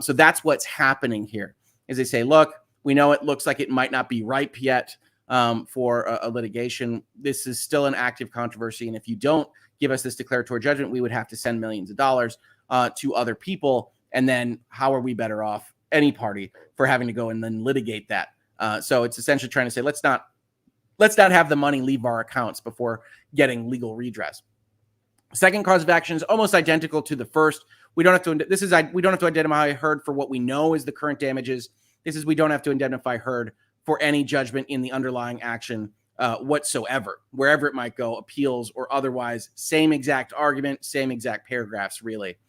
So that's what's happening here, is they say, look, we know it looks like it might not be ripe yet for a litigation. This is still an active controversy, and if you don't give us this declaratory judgment, we would have to send millions of dollars to other people, and then how are we better off, any party, for having to go and then litigate that? So it's essentially trying to say, let's not have the money leave our accounts before getting legal redress. Second cause of action is almost identical to the first. We don't have to identify Heard for what we know is the current damages. This is, we don't have to indemnify Heard for any judgment in the underlying action whatsoever, wherever it might go, appeals or otherwise. Same exact argument, same exact paragraphs, really.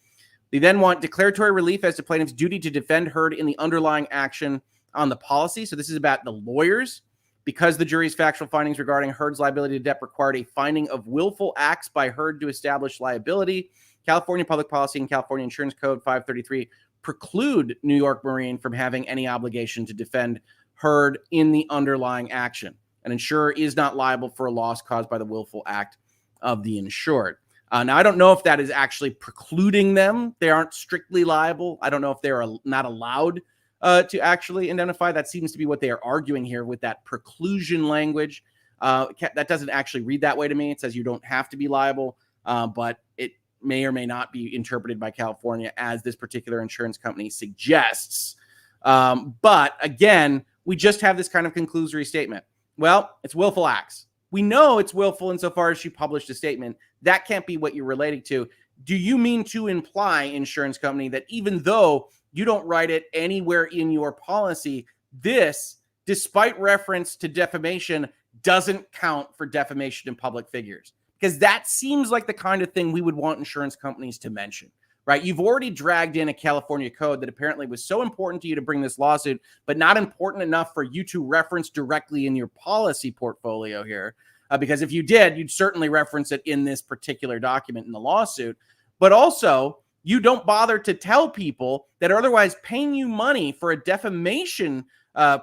They then want declaratory relief as to plaintiff's duty to defend Heard in the underlying action on the policy. So this is about the lawyers. Because the jury's factual findings regarding Heard's liability to Depp required a finding of willful acts by Heard to establish liability, California Public Policy and California Insurance Code 533 preclude New York Marine from having any obligation to defend Heard in the underlying action. An insurer is not liable for a loss caused by the willful act of the insured. Now, I don't know if that is actually precluding them. They aren't strictly liable. I don't know if they're not allowed to actually indemnify. That seems to be what they are arguing here with that preclusion language. That doesn't actually read that way to me. It says you don't have to be liable, but it may or may not be interpreted by California as this particular insurance company suggests. But again, we just have this kind of conclusory statement. Well, it's willful acts. We know it's willful insofar as she published a statement. That can't be what you're relating to. Do you mean to imply, insurance company, that even though you don't write it anywhere in your policy, this, despite reference to defamation, doesn't count for defamation in public figures? Because that seems like the kind of thing we would want insurance companies to mention, right? You've already dragged in a California code that apparently was so important to you to bring this lawsuit, but not important enough for you to reference directly in your policy portfolio here. Because if you did, you'd certainly reference it in this particular document in the lawsuit. But also, you don't bother to tell people that are otherwise paying you money for a defamation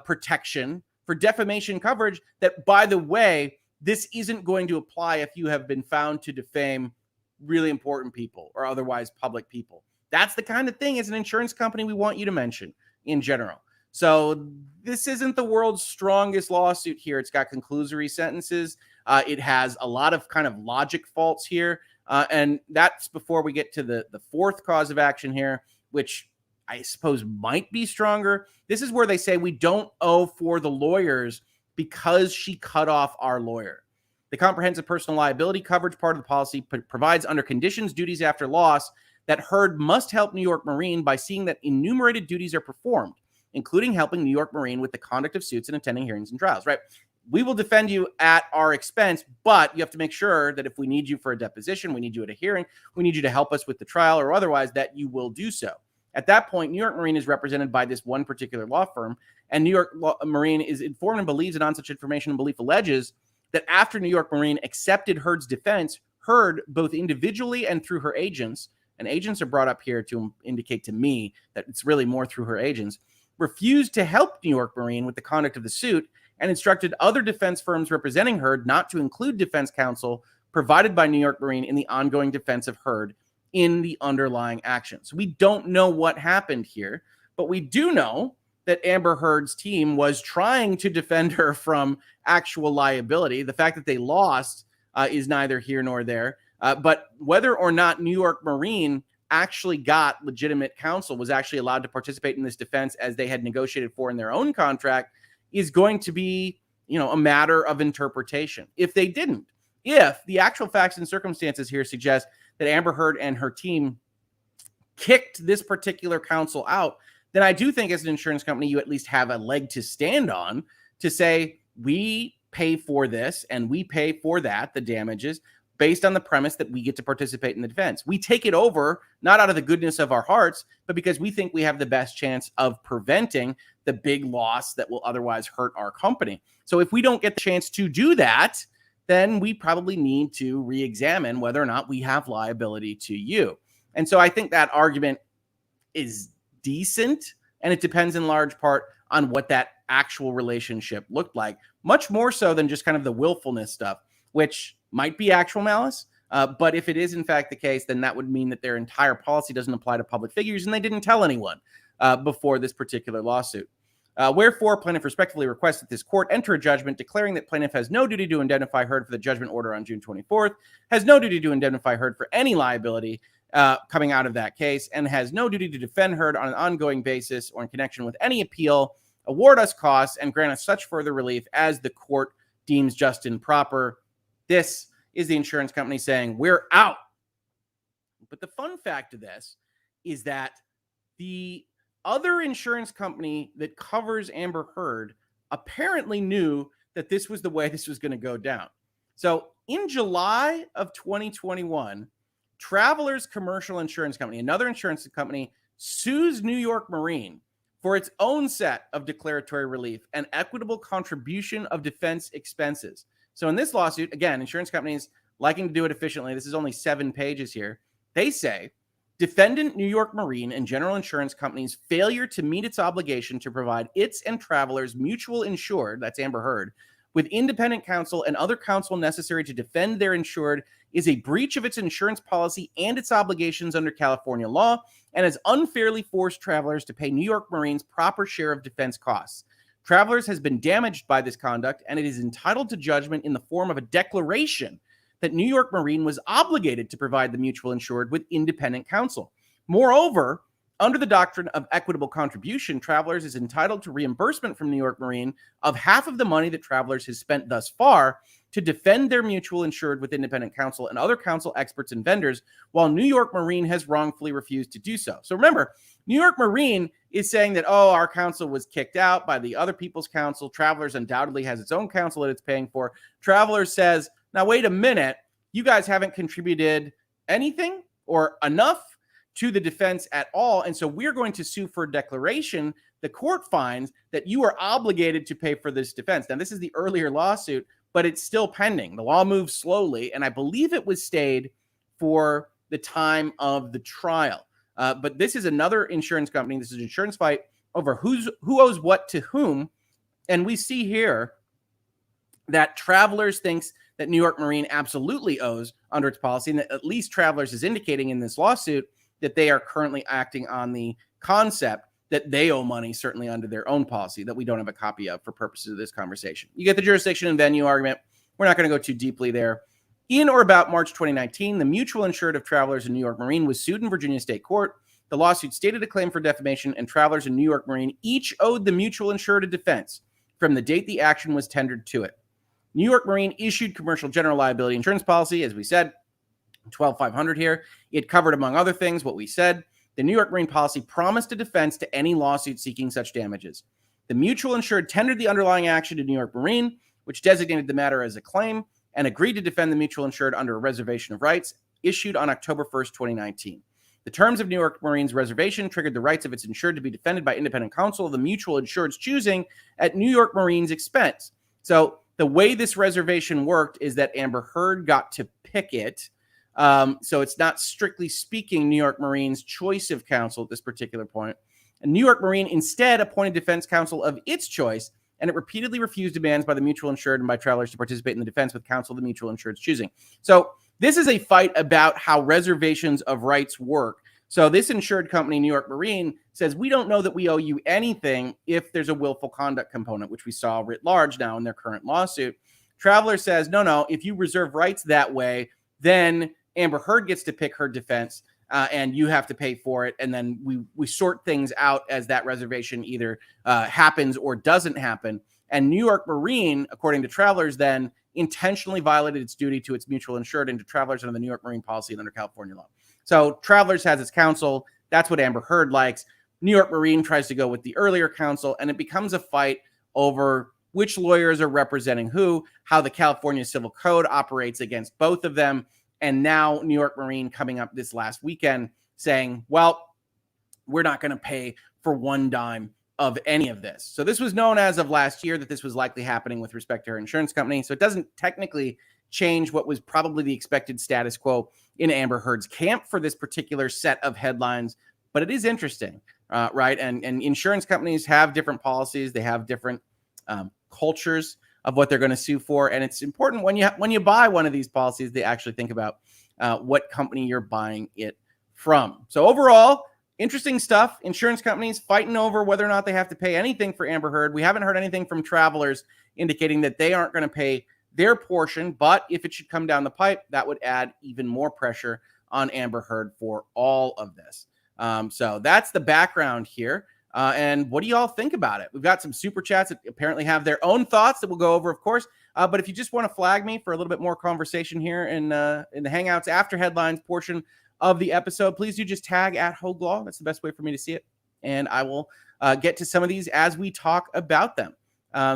protection, for defamation coverage, that, by the way, this isn't going to apply if you have been found to defame really important people or otherwise public people. That's the kind of thing as an insurance company we want you to mention in general. So this isn't the world's strongest lawsuit here. It's got conclusory sentences. It has a lot of kind of logic faults here. And that's before we get to the fourth cause of action here, which I suppose might be stronger. This is where they say we don't owe for the lawyers because she cut off our lawyer. The comprehensive personal liability coverage part of the policy provides under conditions, duties after loss, that Heard must help New York Marine by seeing that enumerated duties are performed, including helping New York Marine with the conduct of suits and attending hearings and trials, right? We will defend you at our expense, but you have to make sure that if we need you for a deposition, we need you at a hearing, we need you to help us with the trial or otherwise, that you will do so. At that point, New York Marine is represented by this one particular law firm, and New York Marine is informed and believes that on such information and belief alleges that after New York Marine accepted Heard's defense, Heard, both individually and through her agents, and agents are brought up here to indicate to me that it's really more through her agents, refused to help New York Marine with the conduct of the suit and instructed other defense firms representing Heard not to include defense counsel provided by New York Marine in the ongoing defense of Heard in the underlying action. So we don't know what happened here, but we do know that Amber Heard's team was trying to defend her from actual liability. The fact that they lost is neither here nor there. But whether or not New York Marine actually got legitimate counsel, was actually allowed to participate in this defense as they had negotiated for in their own contract, is going to be, a matter of interpretation. If they didn't, if the actual facts and circumstances here suggest that Amber Heard and her team kicked this particular counsel out, then I do think as an insurance company, you at least have a leg to stand on to say, we pay for this and we pay for that, the damages, based on the premise that we get to participate in the defense. We take it over, not out of the goodness of our hearts, but because we think we have the best chance of preventing the big loss that will otherwise hurt our company. So if we don't get the chance to do that, then we probably need to re-examine whether or not we have liability to you. And so I think that argument is decent, and it depends in large part on what that actual relationship looked like, much more so than just kind of the willfulness stuff, which might be actual malice. But if it is in fact the case, then that would mean that their entire policy doesn't apply to public figures and they didn't tell anyone before this particular lawsuit. Wherefore, plaintiff respectfully requests that this court enter a judgment declaring that plaintiff has no duty to indemnify Heard for the judgment order on June 24th, has no duty to indemnify Heard for any liability coming out of that case, and has no duty to defend Heard on an ongoing basis or in connection with any appeal, award us costs, and grant us such further relief as the court deems just and proper. This is the insurance company saying, we're out. But the fun fact of this is that the other insurance company that covers Amber Heard apparently knew that this was the way this was going to go down. So in July of 2021, Travelers Commercial Insurance Company, another insurance company, sues New York Marine for its own set of declaratory relief and equitable contribution of defense expenses. So in this lawsuit, again, insurance companies liking to do it efficiently. This is only 7 pages here. They say, defendant New York Marine and General Insurance Company's failure to meet its obligation to provide its and Travelers mutual insured, that's Amber Heard, with independent counsel and other counsel necessary to defend their insured is a breach of its insurance policy and its obligations under California law, and has unfairly forced Travelers to pay New York Marine's proper share of defense costs. Travelers has been damaged by this conduct, and it is entitled to judgment in the form of a declaration that New York Marine was obligated to provide the mutual insured with independent counsel. Moreover, under the doctrine of equitable contribution, Travelers is entitled to reimbursement from New York Marine of half of the money that Travelers has spent thus far to defend their mutual insured with independent counsel and other counsel experts and vendors, while New York Marine has wrongfully refused to do so. So remember, New York Marine is saying that, our counsel was kicked out by the other people's counsel. Travelers undoubtedly has its own counsel that it's paying for. Travelers says, now wait a minute, you guys haven't contributed anything or enough to the defense at all, and so we're going to sue for a declaration. The court finds that you are obligated to pay for this defense. Now, this is the earlier lawsuit, but it's still pending. The law moves slowly, and I believe it was stayed for the time of the trial. But this is another insurance company. This is an insurance fight over who owes what to whom, and we see here that Travelers thinks that New York Marine absolutely owes under its policy, and that at least Travelers is indicating in this lawsuit that they are currently acting on the concept that they owe money, certainly under their own policy, that we don't have a copy of for purposes of this conversation. You get the jurisdiction and venue argument. We're not going to go too deeply there. In or about March 2019, the mutual insured of Travelers and New York Marine was sued in Virginia State Court. The lawsuit stated a claim for defamation, and Travelers and New York Marine each owed the mutual insured a defense from the date the action was tendered to it. New York Marine issued commercial general liability insurance policy, as we said, 12,500 here. It covered, among other things, what we said. The New York Marine policy promised a defense to any lawsuit seeking such damages. The mutual insured tendered the underlying action to New York Marine, which designated the matter as a claim, and agreed to defend the mutual insured under a reservation of rights issued on October 1st, 2019. The terms of New York Marine's reservation triggered the rights of its insured to be defended by independent counsel of the mutual insured's choosing at New York Marine's expense. So the way this reservation worked is that Amber Heard got to pick it. So it's not strictly speaking New York Marine's choice of counsel at this particular point. And New York Marine instead appointed defense counsel of its choice, and it repeatedly refused demands by the mutual insured and by Travelers to participate in the defense with counsel of the mutual insured's choosing. So this is a fight about how reservations of rights work. So this insured company, New York Marine, says, we don't know that we owe you anything if there's a willful conduct component, which we saw writ large now in their current lawsuit. Travelers says, no, if you reserve rights that way, then Amber Heard gets to pick her defense, and you have to pay for it. And then we sort things out as that reservation either happens or doesn't happen. And New York Marine, according to Travelers, then intentionally violated its duty to its mutual insured and to Travelers under the New York Marine policy and under California law. So Travelers has its counsel. That's what Amber Heard likes. New York Marine tries to go with the earlier counsel, and it becomes a fight over which lawyers are representing who, how the California Civil Code operates against both of them. And now New York Marine coming up this last weekend saying, well, we're not going to pay for one dime of any of this. So this was known as of last year that this was likely happening with respect to her insurance company. So it doesn't technically change what was probably the expected status quo in Amber Heard's camp for this particular set of headlines. But it is interesting, right? And insurance companies have different policies. They have different cultures of what they're going to sue for. And it's important when you buy one of these policies, they actually think about what company you're buying it from. So overall, interesting stuff. Insurance companies fighting over whether or not they have to pay anything for Amber Heard. We haven't heard anything from Travelers indicating that they aren't going to pay their portion, but if it should come down the pipe, that would add even more pressure on Amber Heard for all of this. So that's the background here. And what do you all think about it? We've got some super chats that apparently have their own thoughts that we'll go over, of course. But if you just want to flag me for a little bit more conversation here in the Hangouts after headlines portion of the episode, please do just tag at Hoeg Law. That's the best way for me to see it. And I will get to some of these as we talk about them.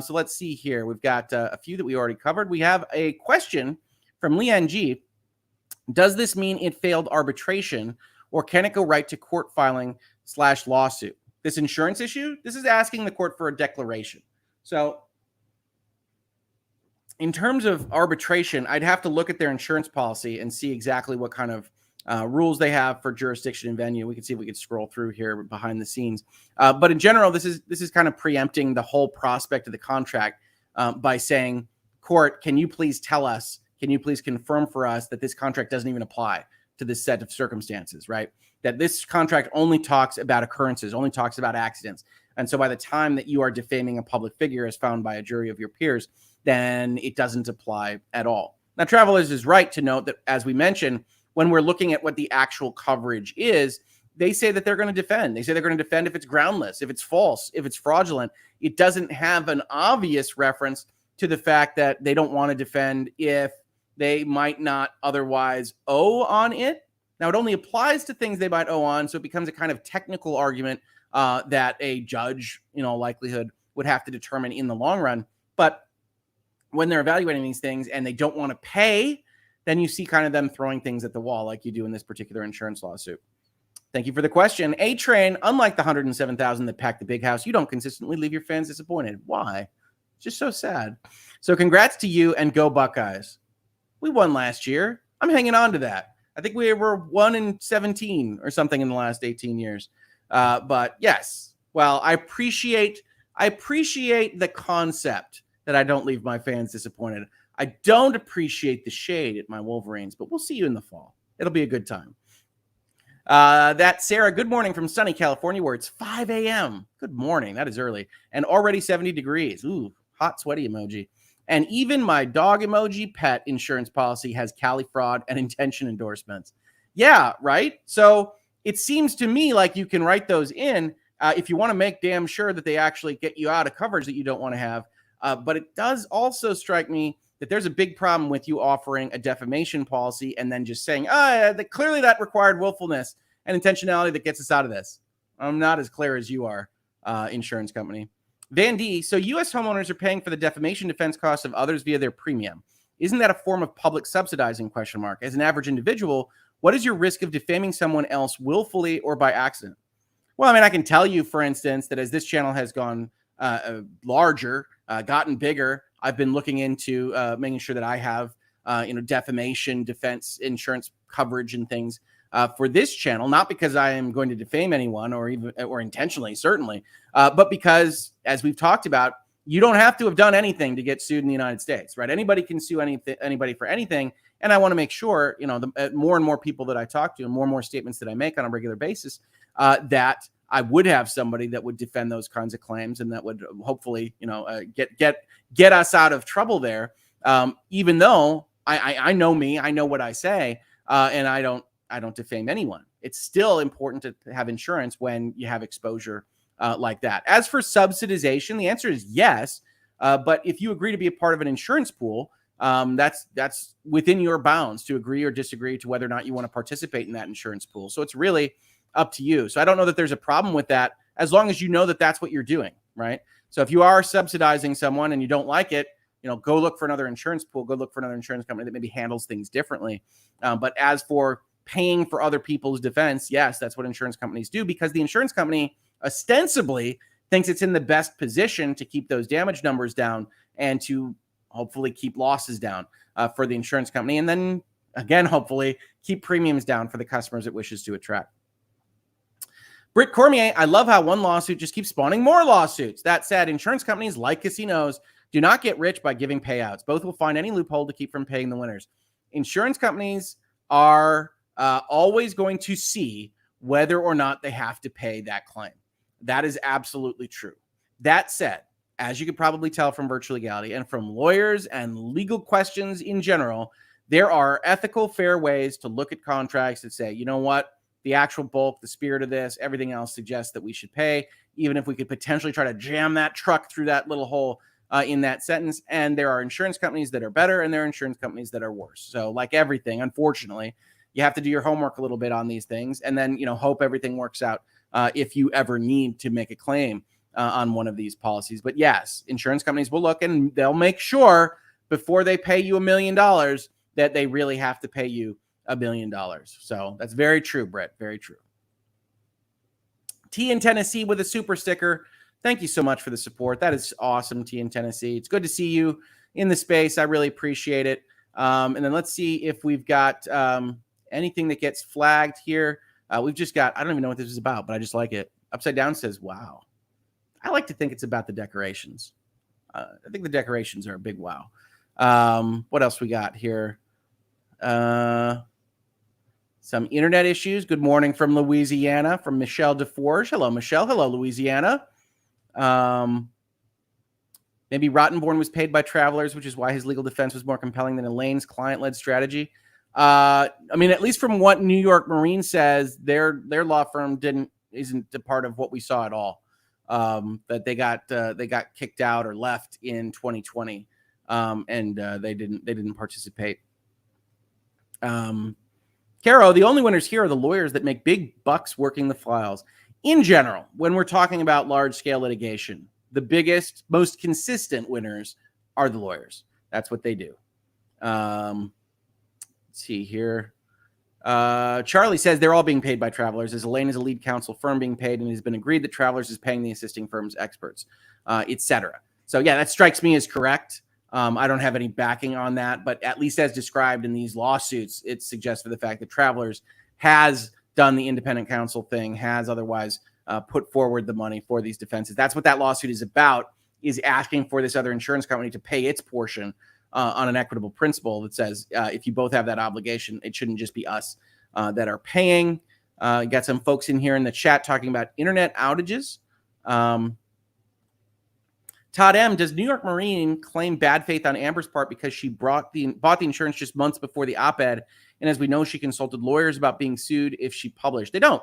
So let's see here. We've got a few that we already covered. We have a question from Leanne G. Does this mean it failed arbitration, or can it go right to court filing / lawsuit? This insurance issue, this is asking the court for a declaration. So in terms of arbitration, I'd have to look at their insurance policy and see exactly what kind of rules they have for jurisdiction and venue. We can see if we could scroll through here behind the scenes. But in general, this is kind of preempting the whole prospect of the contract by saying, court, can you please tell us, can you please confirm for us that this contract doesn't even apply to this set of circumstances, right? That this contract only talks about occurrences, only talks about accidents. And so by the time that you are defaming a public figure as found by a jury of your peers, then it doesn't apply at all. Now, Travelers is right to note that, as we mentioned, when we're looking at what the actual coverage is, they say that they're going to defend. They say they're going to defend if it's groundless, if it's false, if it's fraudulent. It doesn't have an obvious reference to the fact that they don't want to defend if they might not otherwise owe on it. Now, it only applies to things they might owe on, so it becomes a kind of technical argument that a judge, likelihood would have to determine in the long run. But when they're evaluating these things and they don't want to pay, then you see kind of them throwing things at the wall like you do in this particular insurance lawsuit. Thank you for the question. A-Train, unlike the 107,000 that packed the big house, you don't consistently leave your fans disappointed. Why? It's just so sad. So congrats to you and go Buckeyes. We won last year. I'm hanging on to that. I think we were 1-17 or something in the last 18 years. But yes, well, I appreciate the concept that I don't leave my fans disappointed. I don't appreciate the shade at my Wolverines, but we'll see you in the fall. It'll be a good time. That's Sarah. Good morning from sunny California, where it's 5 a.m. Good morning. That is early. And already 70 degrees. Ooh, hot, sweaty emoji. And even my dog emoji pet insurance policy has Cali fraud and intention endorsements. Yeah, right? So it seems to me like you can write those in if you want to make damn sure that they actually get you out of coverage that you don't want to have. But it does also strike me that there's a big problem with you offering a defamation policy and then just saying, clearly that required willfulness and intentionality that gets us out of this. I'm not as clear as you are, insurance company. Van D, so U.S. homeowners are paying for the defamation defense costs of others via their premium. Isn't that a form of public subsidizing, ? As an average individual, what is your risk of defaming someone else willfully or by accident? Well, I mean, I can tell you, for instance, that as this channel has gone larger, gotten bigger, I've been looking into making sure that I have, defamation defense insurance coverage and things for this channel, not because I am going to defame anyone or intentionally, certainly, but because, as we've talked about, you don't have to have done anything to get sued in the United States, right? Anybody can sue anybody for anything. And I want to make sure, the more and more people that I talk to and more statements that I make on a regular basis, that I would have somebody that would defend those kinds of claims and that would hopefully, get us out of trouble there. Even though I know me, I know what I say, and I don't defame anyone. It's still important to have insurance when you have exposure like that. As for subsidization, the answer is yes. But if you agree to be a part of an insurance pool, that's within your bounds to agree or disagree to whether or not you want to participate in that insurance pool. So it's really up to you. So I don't know that there's a problem with that, as long as you know that that's what you're doing, right? So if you are subsidizing someone and you don't like it, go look for another insurance pool, go look for another insurance company that maybe handles things differently. But as for paying for other people's defense, yes, that's what insurance companies do, because the insurance company ostensibly thinks it's in the best position to keep those damage numbers down and to hopefully keep losses down for the insurance company. And then again, hopefully keep premiums down for the customers it wishes to attract. Britt Cormier, I love how one lawsuit just keeps spawning more lawsuits. That said, insurance companies, like casinos, do not get rich by giving payouts. Both will find any loophole to keep from paying the winners. Insurance companies are always going to see whether or not they have to pay that claim. That is absolutely true. That said, as you could probably tell from virtual legality and from lawyers and legal questions in general, there are ethical, fair ways to look at contracts that say, you know what? The actual bulk, the spirit of this, everything else suggests that we should pay, even if we could potentially try to jam that truck through that little hole in that sentence. And there are insurance companies that are better, and there are insurance companies that are worse. So like everything, unfortunately, you have to do your homework a little bit on these things, and then, hope everything works out if you ever need to make a claim on one of these policies. But yes, insurance companies will look and they'll make sure before they pay you $1 million that they really have to pay you $1 million. So that's very true, Brett. Very true. T in Tennessee with a super sticker. Thank you so much for the support. That is awesome, T in Tennessee. It's good to see you in the space. I really appreciate it. And then let's see if we've got anything that gets flagged here. We've just got, I don't even know what this is about, but I just like it. Upside Down says, wow. I like to think it's about the decorations. I think the decorations are a big wow. What else we got here? Some internet issues. Good morning from Louisiana, from Michelle DeForge. Hello, Michelle. Hello, Louisiana. Maybe Rottenborn was paid by Travelers, which is why his legal defense was more compelling than Elaine's client-led strategy. I mean, at least from what New York Marine says, their law firm isn't a part of what we saw at all. That they got kicked out or left in 2020, and they didn't participate. Caro, the only winners here are the lawyers that make big bucks working the files. In general, when we're talking about large-scale litigation, the biggest, most consistent winners are the lawyers. That's what they do. Let's see here. Charlie says they're all being paid by Travelers, as Elaine is a lead counsel firm being paid, and it has been agreed that Travelers is paying the assisting firm's experts, etc. So, yeah, that strikes me as correct. I don't have any backing on that, but at least as described in these lawsuits, it suggests for the fact that Travelers has done the independent counsel thing, has otherwise put forward the money for these defenses. That's what that lawsuit is about, is asking for this other insurance company to pay its portion on an equitable principle that says if you both have that obligation, it shouldn't just be us that are paying. Got some folks in here in the chat talking about internet outages. Todd M., does New York Marine claim bad faith on Amber's part because she bought the insurance just months before the op-ed, and as we know, she consulted lawyers about being sued if she published? They don't.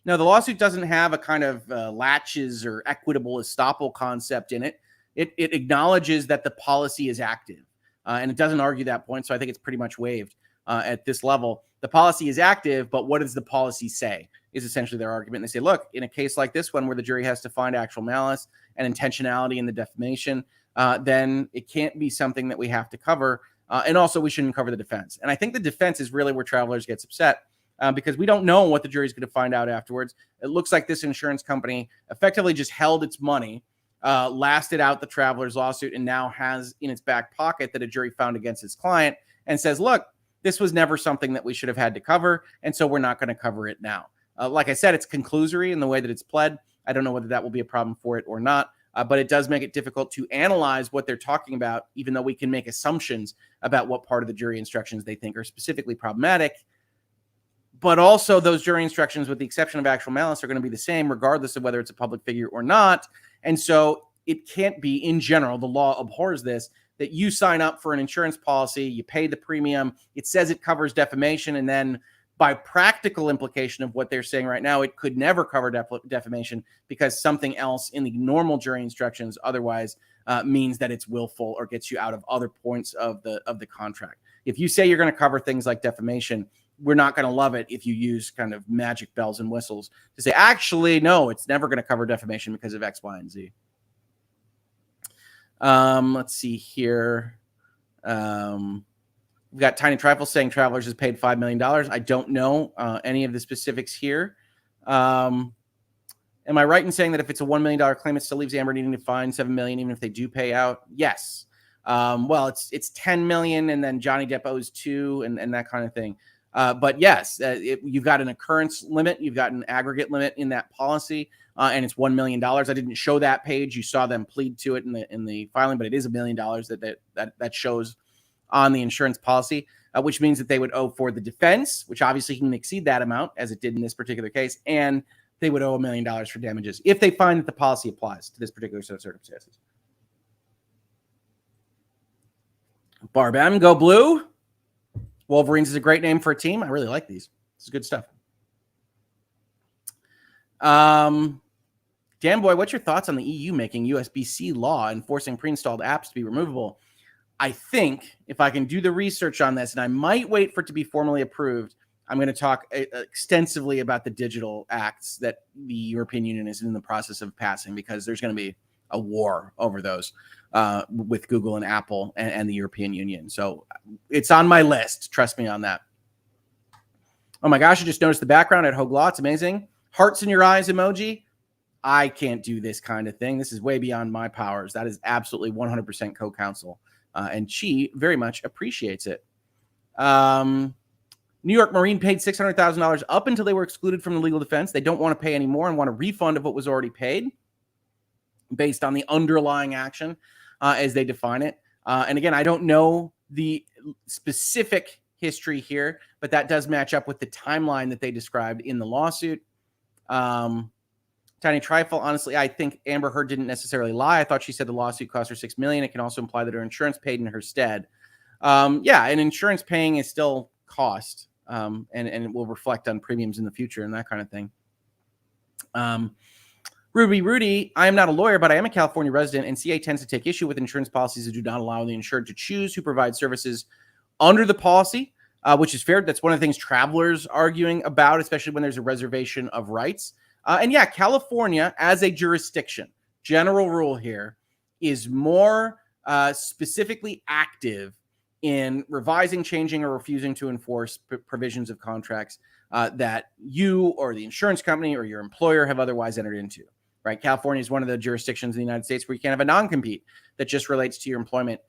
No, the lawsuit doesn't have a kind of latches or equitable estoppel concept in it. It acknowledges that the policy is active, and it doesn't argue that point, so I think it's pretty much waived at this level. The policy is active, but what does the policy say is essentially their argument. And they say, look, in a case like this one where the jury has to find actual malice and intentionality in the defamation, then it can't be something that we have to cover. And also, we shouldn't cover the defense. And I think the defense is really where Travelers gets upset because we don't know what the jury's going to find out afterwards. It looks like this insurance company effectively just held its money, lasted out the Travelers lawsuit, and now has in its back pocket that a jury found against its client and says, look, this was never something that we should have had to cover, and so we're not going to cover it now. Like I said, it's conclusory in the way that it's pled. I don't know whether that will be a problem for it or not, but it does make it difficult to analyze what they're talking about, even though we can make assumptions about what part of the jury instructions they think are specifically problematic. But also those jury instructions, with the exception of actual malice, are going to be the same regardless of whether it's a public figure or not. And so it can't be, in general, the law abhors this, that you sign up for an insurance policy, you pay the premium, it says it covers defamation, and then by practical implication of what they're saying right now, it could never cover defamation because something else in the normal jury instructions otherwise means that it's willful or gets you out of other points of the contract. If you say you're going to cover things like defamation, we're not going to love it if you use kind of magic bells and whistles to say, actually, no, it's never going to cover defamation because of X, Y, and Z. Let's see here. We've got Tiny Trifle saying Travelers has paid $5 million. I don't know any of the specifics here. Am I right in saying that if it's a $1 million claim, it still leaves Amber needing to fine $7 million, even if they do pay out? Yes. Well, it's $10 million, and then Johnny Depp owes $2 million, and that kind of thing. But yes, you've got an occurrence limit, you've got an aggregate limit in that policy, and it's $1 million. I didn't show that page. You saw them plead to it in the filing, but it is $1 million that shows on the insurance policy, which means that they would owe for the defense, which obviously can exceed that amount as it did in this particular case, and they would owe $1 million for damages if they find that the policy applies to this particular set of circumstances. Barbam, go blue. Wolverines is a great name for a team. I really like these. This is good stuff. Dan Boy, what's your thoughts on the EU making USB-C law enforcing pre-installed apps to be removable? I think if I can do the research on this, and I might wait for it to be formally approved, I'm going to talk extensively about the digital acts that the European Union is in the process of passing, because there's going to be a war over those with Google and Apple and the European Union. So it's on my list. Trust me on that. Oh my gosh, I just noticed the background at Hoeg Law. It's amazing. Hearts in your eyes emoji. I can't do this kind of thing. This is way beyond my powers. That is absolutely 100% co-counsel. And she very much appreciates it. New York Marine paid $600,000 up until they were excluded from the legal defense. They don't want to pay anymore and want a refund of what was already paid based on the underlying action as they define it. And again, I don't know the specific history here, but that does match up with the timeline that they described in the lawsuit. Tiny Trifle, honestly, I think Amber Heard didn't necessarily lie. I thought she said the lawsuit cost her $6 million. It can also imply that her insurance paid in her stead. Yeah, and insurance paying is still cost, and it will reflect on premiums in the future and that kind of thing. Rudy, I am not a lawyer, but I am a California resident, and CA tends to take issue with insurance policies that do not allow the insured to choose who provides services under the policy, which is fair. That's one of the things Travelers arguing about, especially when there's a reservation of rights. And yeah, California as a jurisdiction, general rule here, is more specifically active in revising, changing, or refusing to enforce provisions of contracts that you or the insurance company or your employer have otherwise entered into, right? California is one of the jurisdictions in the United States where you can't have a non-compete that just relates to your employment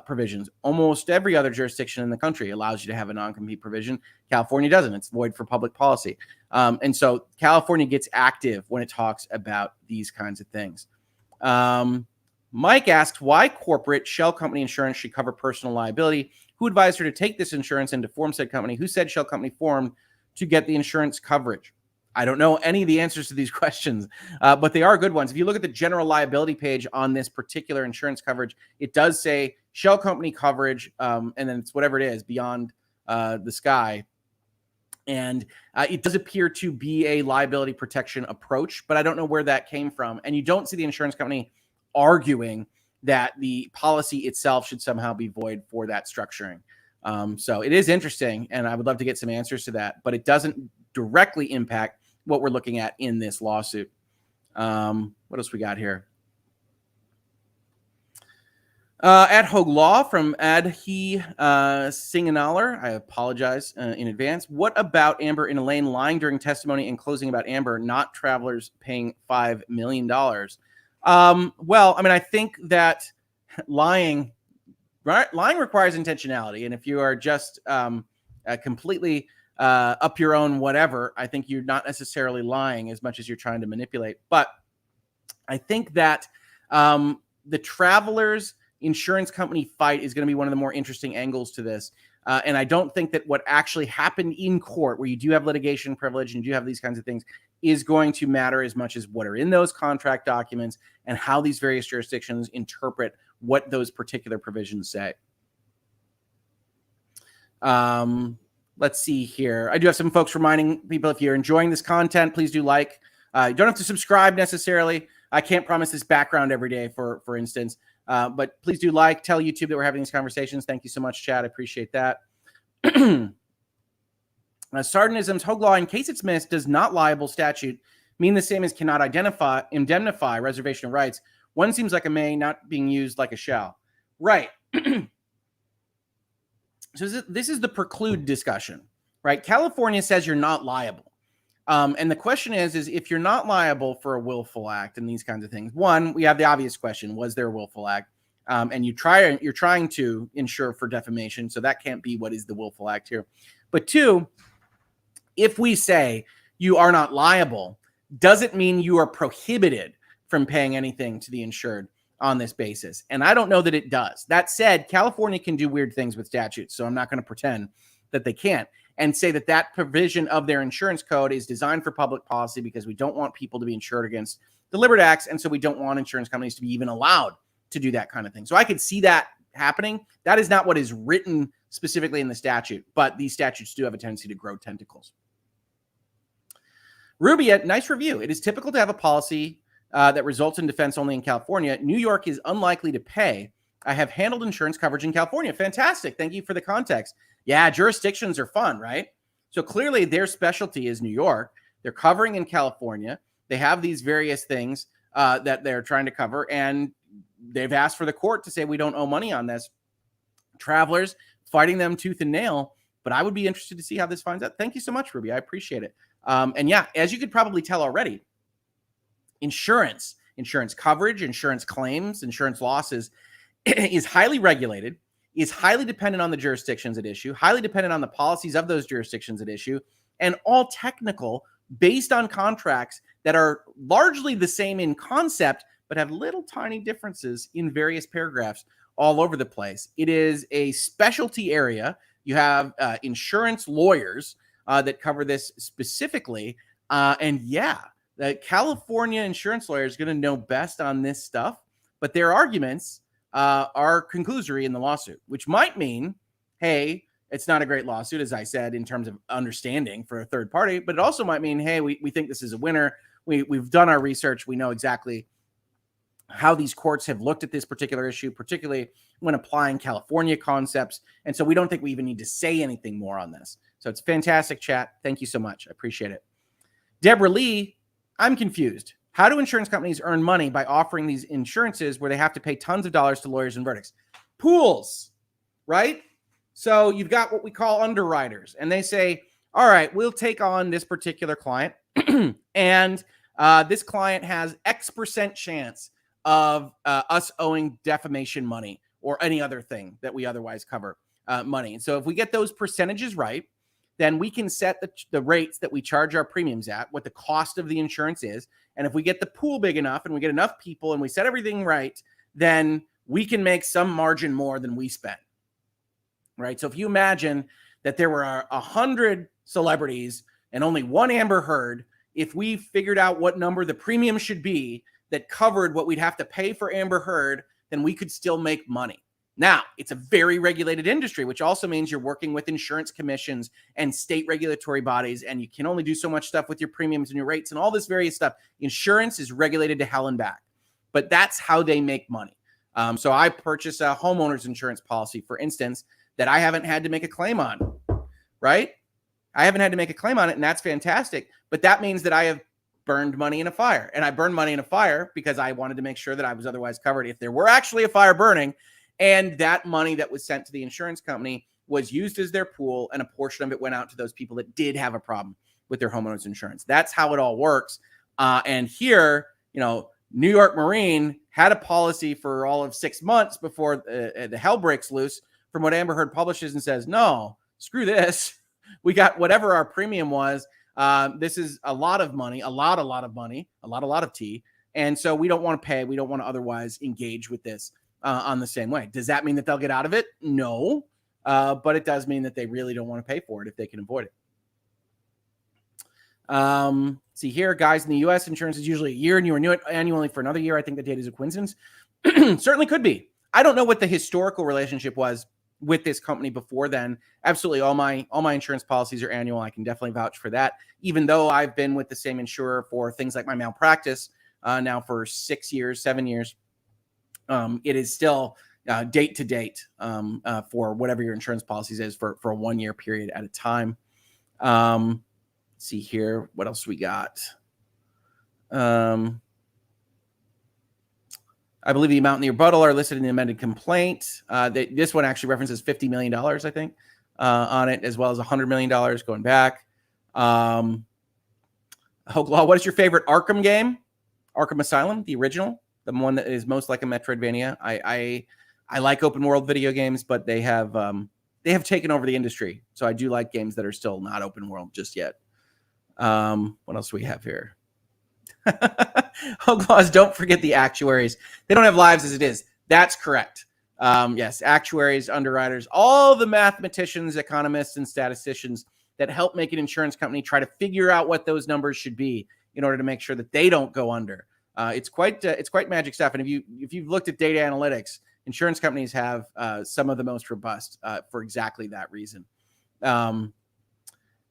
provisions. Almost every other jurisdiction in the country allows you to have a non-compete provision. California doesn't. It's void for public policy. And so California gets active when it talks about these kinds of things. Mike asked why corporate shell company insurance should cover personal liability. Who advised her to take this insurance and to form said company? Who said shell company formed to get the insurance coverage? I don't know any of the answers to these questions, but they are good ones. If you look at the general liability page on this particular insurance coverage, it does say shell company coverage, and then it's whatever it is beyond the sky. And it does appear to be a liability protection approach, but I don't know where that came from. And you don't see the insurance company arguing that the policy itself should somehow be void for that structuring. So it is interesting, and I would love to get some answers to that, but it doesn't directly impact what we're looking at in this lawsuit. What else we got here? At Hoeg Law from Adhi Singanalar. I apologize in advance. What about Amber and Elaine lying during testimony and closing about Amber, not Travelers paying $5 million? Well, I mean, I think that lying requires intentionality. And if you are just completely up your own whatever, I think you're not necessarily lying as much as you're trying to manipulate. But I think that the Travelers insurance company fight is going to be one of the more interesting angles to this. And I don't think that what actually happened in court, where you do have litigation privilege and you do have these kinds of things, is going to matter as much as what are in those contract documents and how these various jurisdictions interpret what those particular provisions say. What let's see here. I do have some folks reminding people, if you're enjoying this content, please do like. You don't have to subscribe necessarily. I can't promise this background every day, for instance. But please do like, tell YouTube that we're having these conversations. Thank you so much, Chad. I appreciate that. Sardinism's Hoeg Law, in case it's missed, does not liable statute mean the same as cannot indemnify reservation of rights. One seems like a may, not being used like a shall. Right. So this is the preclude discussion, right? California says you're not liable. And the question is if you're not liable for a willful act and these kinds of things, one, we have the obvious question, was there a willful act? And you're trying to insure for defamation, so that can't be what is the willful act here. But two, if we say you are not liable, does it mean you are prohibited from paying anything to the insured on this basis? And I don't know that it does. That said, California can do weird things with statutes, so I'm not going to pretend that they can't, and say that that provision of their insurance code is designed for public policy because we don't want people to be insured against deliberate acts, and so we don't want insurance companies to be even allowed to do that kind of thing. So I could see that happening. That is not what is written specifically in the statute, but these statutes do have a tendency to grow tentacles. Rubia, nice review. It is typical to have a policy that results in defense only in California. New York is unlikely to pay. I have handled insurance coverage in California. Fantastic. Thank you for the context. Yeah, jurisdictions are fun, right? So clearly their specialty is New York. They're covering in California. They have these various things that they're trying to cover, and they've asked for the court to say we don't owe money on this. Travelers fighting them tooth and nail, but I would be interested to see how this finds out. Thank you so much, Ruby. I appreciate it. And yeah, as you could probably tell already, insurance coverage, insurance claims, insurance losses is highly regulated, is highly dependent on the jurisdictions at issue, highly dependent on the policies of those jurisdictions at issue, and all technical, based on contracts that are largely the same in concept, but have little tiny differences in various paragraphs all over the place. It is a specialty area. You have insurance lawyers that cover this specifically. And yeah, the California insurance lawyer is going to know best on this stuff, but their arguments are conclusory in the lawsuit, which might mean, hey, it's not a great lawsuit, as I said, in terms of understanding for a third party, but it also might mean, hey, we think this is a winner. We've done our research. We know exactly how these courts have looked at this particular issue, particularly when applying California concepts. And so we don't think we even need to say anything more on this. So it's fantastic chat. Thank you so much. I appreciate it. Deborah Lee, I'm confused. How do insurance companies earn money by offering these insurances where they have to pay tons of dollars to lawyers and verdicts? Pools, right? So you've got what we call underwriters, and they say, all right, we'll take on this particular client, and this client has X% chance of us owing defamation money or any other thing that we otherwise cover money. And so if we get those percentages right, then we can set the rates that we charge our premiums at, what the cost of the insurance is. And if we get the pool big enough and we get enough people and we set everything right, then we can make some margin more than we spent, right? So if you imagine that there were 100 celebrities and only one Amber Heard, if we figured out what number the premium should be that covered what we'd have to pay for Amber Heard, then we could still make money. Now, it's a very regulated industry, which also means you're working with insurance commissions and state regulatory bodies, and you can only do so much stuff with your premiums and your rates and all this various stuff. Insurance is regulated to hell and back, but that's how they make money. So I purchase a homeowner's insurance policy, for instance, that I haven't had to make a claim on, right? I haven't had to make a claim on it, and that's fantastic. But that means that I have burned money in a fire, and I burned money in a fire because I wanted to make sure that I was otherwise covered if there were actually a fire burning. And that money that was sent to the insurance company was used as their pool, and a portion of it went out to those people that did have a problem with their homeowner's insurance. That's how it all works. And here, New York Marine had a policy for all of 6 months before the hell breaks loose from what Amber Heard publishes and says, no, screw this. We got whatever our premium was. This is a lot of money, a lot of money, a lot of tea. And so we don't want to pay. We don't want to otherwise engage with this on the same way. Does that mean that they'll get out of it? No. But it does mean that they really don't want to pay for it if they can avoid it. See here, guys, in the U.S., insurance is usually a year, and you renew it annually for another year. I think the date is a coincidence. Certainly could be. I don't know what the historical relationship was with this company before then. Absolutely, all my insurance policies are annual. I can definitely vouch for that. Even though I've been with the same insurer for things like my malpractice now for 6 years, 7 years, it is still date to date for whatever your insurance policies is for a 1 year period at a time. Let's see here, what else we got? I believe the amount in the rebuttal are listed in the amended complaint. This one actually references $50 million, I think, on it, as well as $100 million going back. Hoeg Law, what is your favorite Arkham game? Arkham Asylum, the original, the one that is most like a Metroidvania. I like open world video games, but they have taken over the industry. So I do like games that are still not open world just yet. What else do we have here? Hoeg Laws, don't forget the actuaries. They don't have lives as it is. That's correct. Yes, actuaries, underwriters, all the mathematicians, economists, and statisticians that help make an insurance company try to figure out what those numbers should be in order to make sure that they don't go under. It's quite magic stuff. And if you've looked at data analytics, insurance companies have some of the most robust for exactly that reason.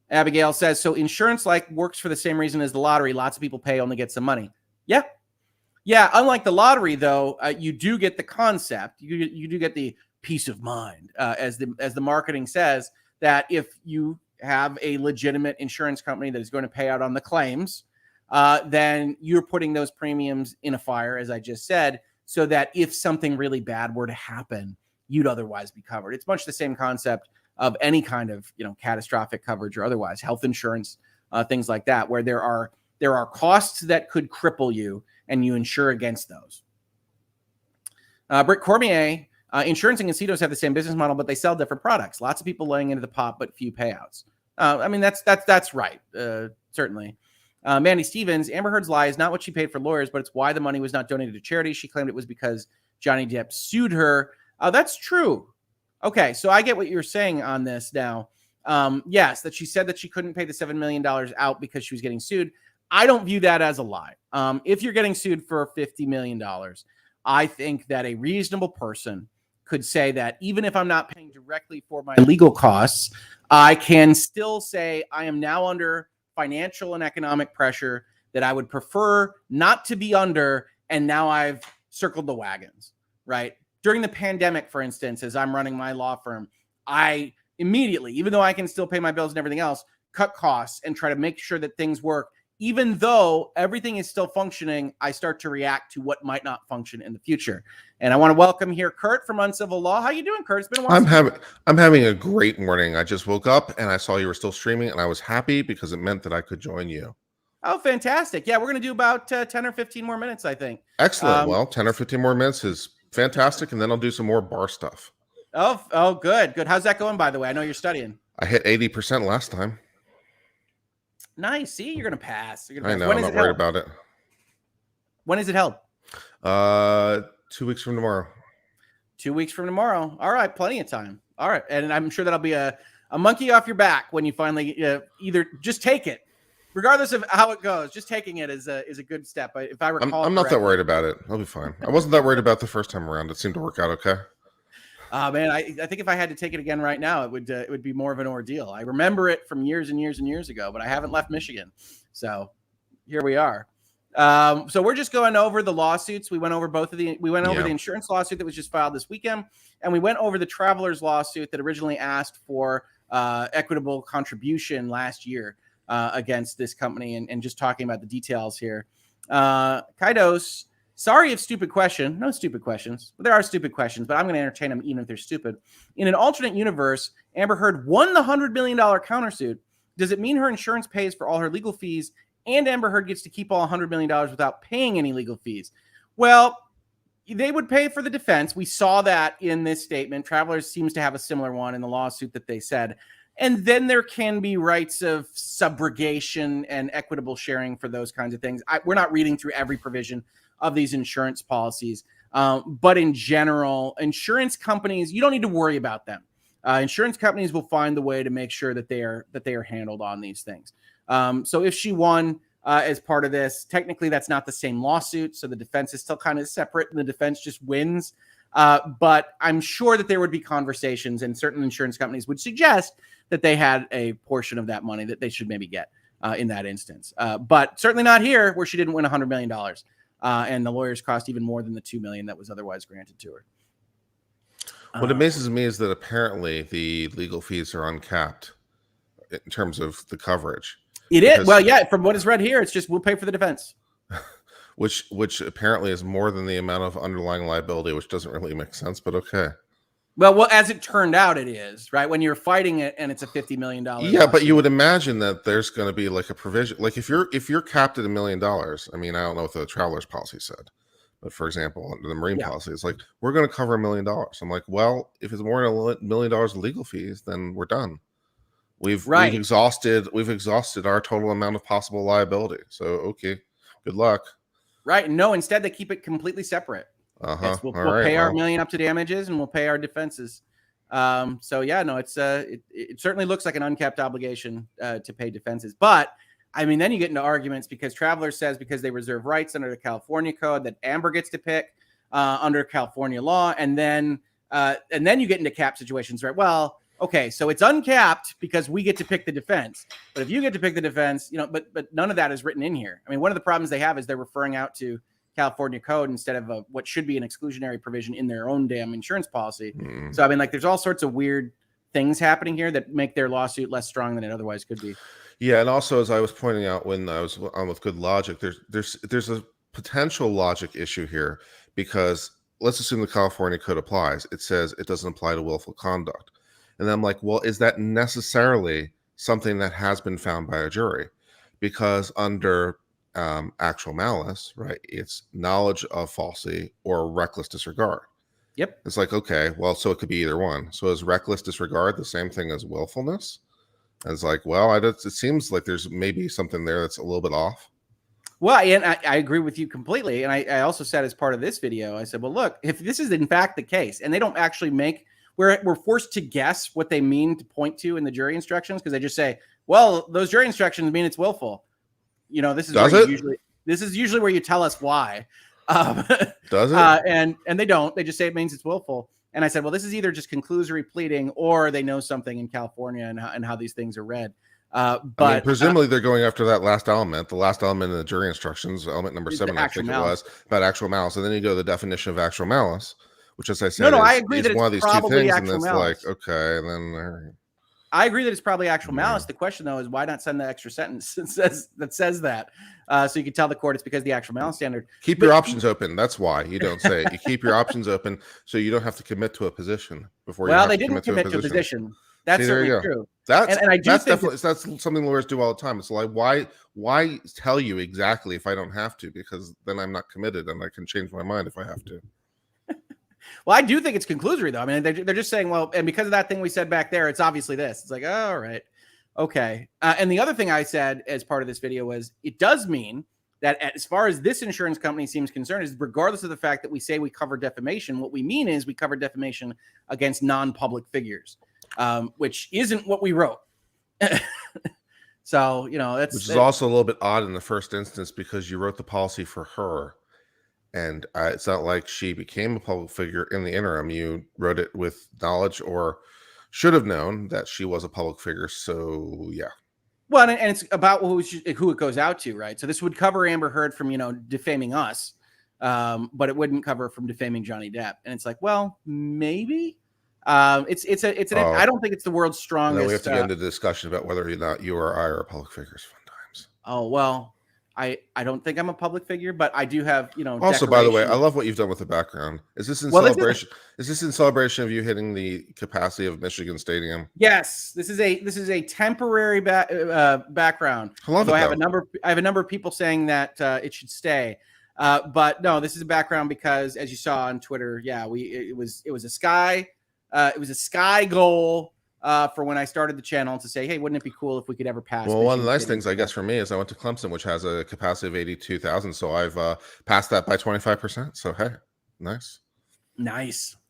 Abigail says, so insurance works for the same reason as the lottery. Lots of people pay, only get some money. Yeah. Unlike the lottery, though, you do get the concept. You do get the peace of mind, as the marketing says, that if you have a legitimate insurance company that is going to pay out on the claims, then you're putting those premiums in a fire, as I just said, so that if something really bad were to happen, you'd otherwise be covered. It's much the same concept of any kind of catastrophic coverage or otherwise, health insurance, things like that, where there are costs that could cripple you and you insure against those. Britt Cormier, insurance and casinos have the same business model, but they sell different products. Lots of people laying into the pot, but few payouts. I mean, that's right, certainly. Mandy Stevens, Amber Heard's lie is not what she paid for lawyers, but it's why the money was not donated to charity. She claimed it was because Johnny Depp sued her. That's true. Okay, so I get what you're saying on this now. Yes, that she said that she couldn't pay the $7 million out because she was getting sued. I don't view that as a lie. If you're getting sued for $50 million, I think that a reasonable person could say that even if I'm not paying directly for my legal costs, I can still say I am now under financial and economic pressure that I would prefer not to be under, and now I've circled the wagons, right? During the pandemic, for instance, as I'm running my law firm, I immediately, even though I can still pay my bills and everything else, cut costs and try to make sure that things work. Even though everything is still functioning, I start to react to what might not function in the future. And I want to welcome here Kurt from Uncivil Law. How you doing, Kurt? It's been a while. I'm having a great morning. I just woke up and I saw you were still streaming, and I was happy because it meant that I could join you. Oh, fantastic. Yeah, we're going to do about 10 or 15 more minutes, I think. Excellent. Well, 10 or 15 more minutes is fantastic, and then I'll do some more bar stuff. Oh, good. How's that going, by the way? I know you're studying. I hit 80% last time. Nice. See, you're going to pass. I know. I'm not worried about it. When is it held? 2 weeks from tomorrow. 2 weeks from tomorrow. All right. Plenty of time. All right. And I'm sure that'll be a monkey off your back when you finally either just take it, regardless of how it goes. Just taking it is a good step. If I recall, I'm not that worried about it. I'll be fine. I wasn't that worried about the first time around. It seemed to work out okay. Man, I think if I had to take it again right now, it would be more of an ordeal. I remember it from years and years and years ago, but I haven't left Michigan, so here we are. So we're just going over the lawsuits. We went over over the insurance lawsuit that was just filed this weekend, and we went over the traveler's lawsuit that originally asked for equitable contribution last year against this company, and just talking about the details here. Kaidos. Sorry if stupid question. No stupid questions. There are stupid questions, but I'm going to entertain them even if they're stupid. In an alternate universe, Amber Heard won the $100 million countersuit. Does it mean her insurance pays for all her legal fees and Amber Heard gets to keep all $100 million without paying any legal fees? Well, they would pay for the defense. We saw that in this statement. Travelers seems to have a similar one in the lawsuit that they said. And then there can be rights of subrogation and equitable sharing for those kinds of things. We're not reading through every provision of these insurance policies. But in general, insurance companies, you don't need to worry about them. Insurance companies will find the way to make sure that they are handled on these things. So if she won as part of this, technically that's not the same lawsuit. So the defense is still kind of separate and the defense just wins. But I'm sure that there would be conversations, and certain insurance companies would suggest that they had a portion of that money that they should maybe get in that instance. But certainly not here, where she didn't win $100 million. And the lawyers cost even more than the $2 million that was otherwise granted to her. What amazes me is that apparently the legal fees are uncapped in terms of the coverage. It is. Well, yeah, from what is read here, it's just we'll pay for the defense. Which apparently is more than the amount of underlying liability, which doesn't really make sense, but okay. Well, as it turned out, it is, right? When you're fighting it and it's a $50 million. Yeah, but you would imagine that there's going to be like a provision. Like if you're capped at $1 million, I mean, I don't know what the traveler's policy said, but for example, under the marine policy, it's like, we're going to cover $1 million. I'm like, well, if it's more than $1 million in legal fees, then we're done. We've exhausted our total amount of possible liability. So, okay, good luck. Right. No, instead they keep it completely separate. We'll pay our $1 million up to damages and we'll pay our defenses. So yeah, no, it's it certainly looks like an uncapped obligation to pay defenses. But I mean, then you get into arguments because Traveler says because they reserve rights under the California code that Amber gets to pick under California law, and then you get into cap situations, right? Well, okay, so it's uncapped because we get to pick the defense. But if you get to pick the defense, but none of that is written in here. I mean, one of the problems they have is they're referring out to California code instead of what should be an exclusionary provision in their own damn insurance policy. So I mean, like, there's all sorts of weird things happening here that make their lawsuit less strong than it otherwise could be. Yeah, and also, as I was pointing out when I was on with Good Logic, there's a potential logic issue here, because let's assume the California code applies. It says it doesn't apply to willful conduct. And I'm like, well, is that necessarily something that has been found by a jury? Because under actual malice, right, it's knowledge of falsity or reckless disregard. Yep. It's like, okay, well, so it could be either one. So is reckless disregard the same thing as willfulness? And it's like, well, it seems like there's maybe something there that's a little bit off. Well, and I agree with you completely. And I also said as part of this video, I said, well, look, if this is in fact the case, and they don't actually we're forced to guess what they mean to point to in the jury instructions, because they just say, well, those jury instructions mean it's willful. This is usually where you tell us why. Does it? And they don't. They just say it means it's willful. And I said, well, this is either just conclusory pleading or they know something in California and how these things are read. But I mean, presumably they're going after that last element, the last element in the jury instructions, element number 7, I think it was, about actual malice. And then you go to the definition of actual malice, which, as I said, I agree that one of it's these two probably things. actual And it's malice. like, okay, and then I agree that it's probably actual malice. The question, though, is why not send the extra sentence that says that, so you can tell the court it's because of the actual malice standard. Keep your options open. That's why you don't say it. You keep your options open so you don't have to commit to a position before. Well, they didn't commit to a position. That's certainly true. That's something lawyers do all the time. It's like, why tell you exactly if I don't have to? Because then I'm not committed and I can change my mind if I have to. Well, I do think it's conclusory, though. I mean, they're just saying, well, and because of that thing we said back there, it's obviously this. It's like, oh, all right. Okay. And the other thing I said as part of this video was it does mean that as far as this insurance company seems concerned, is regardless of the fact that we say we cover defamation, what we mean is we cover defamation against non-public figures, which isn't what we wrote. So, which is also a little bit odd in the first instance, because you wrote the policy for her. And it's not like she became a public figure in the interim. You wrote it with knowledge, or should have known, that she was a public figure. So, yeah. Well, and it's about who it goes out to, right? So this would cover Amber Heard from, defaming us, but it wouldn't cover from defaming Johnny Depp. And it's like, well, maybe. I don't think it's the world's strongest. Then we have to get into the discussion about whether or not you or I are public figures sometimes. Oh, well. I don't think I'm a public figure, but I do have, Also, by the way, I love what you've done with the background. Is this in celebration? Is this in celebration of you hitting the capacity of Michigan Stadium? Yes, this is a temporary background. I love it. I have a number of people saying that it should stay, but no, this is a background because, as you saw on Twitter, yeah, it was a sky goal. For when I started the channel, to say, hey, wouldn't it be cool if we could ever pass? Well, one of the nice things, I guess, for me is I went to Clemson, which has a capacity of 82,000. So I've passed that by 25%. So, hey, nice.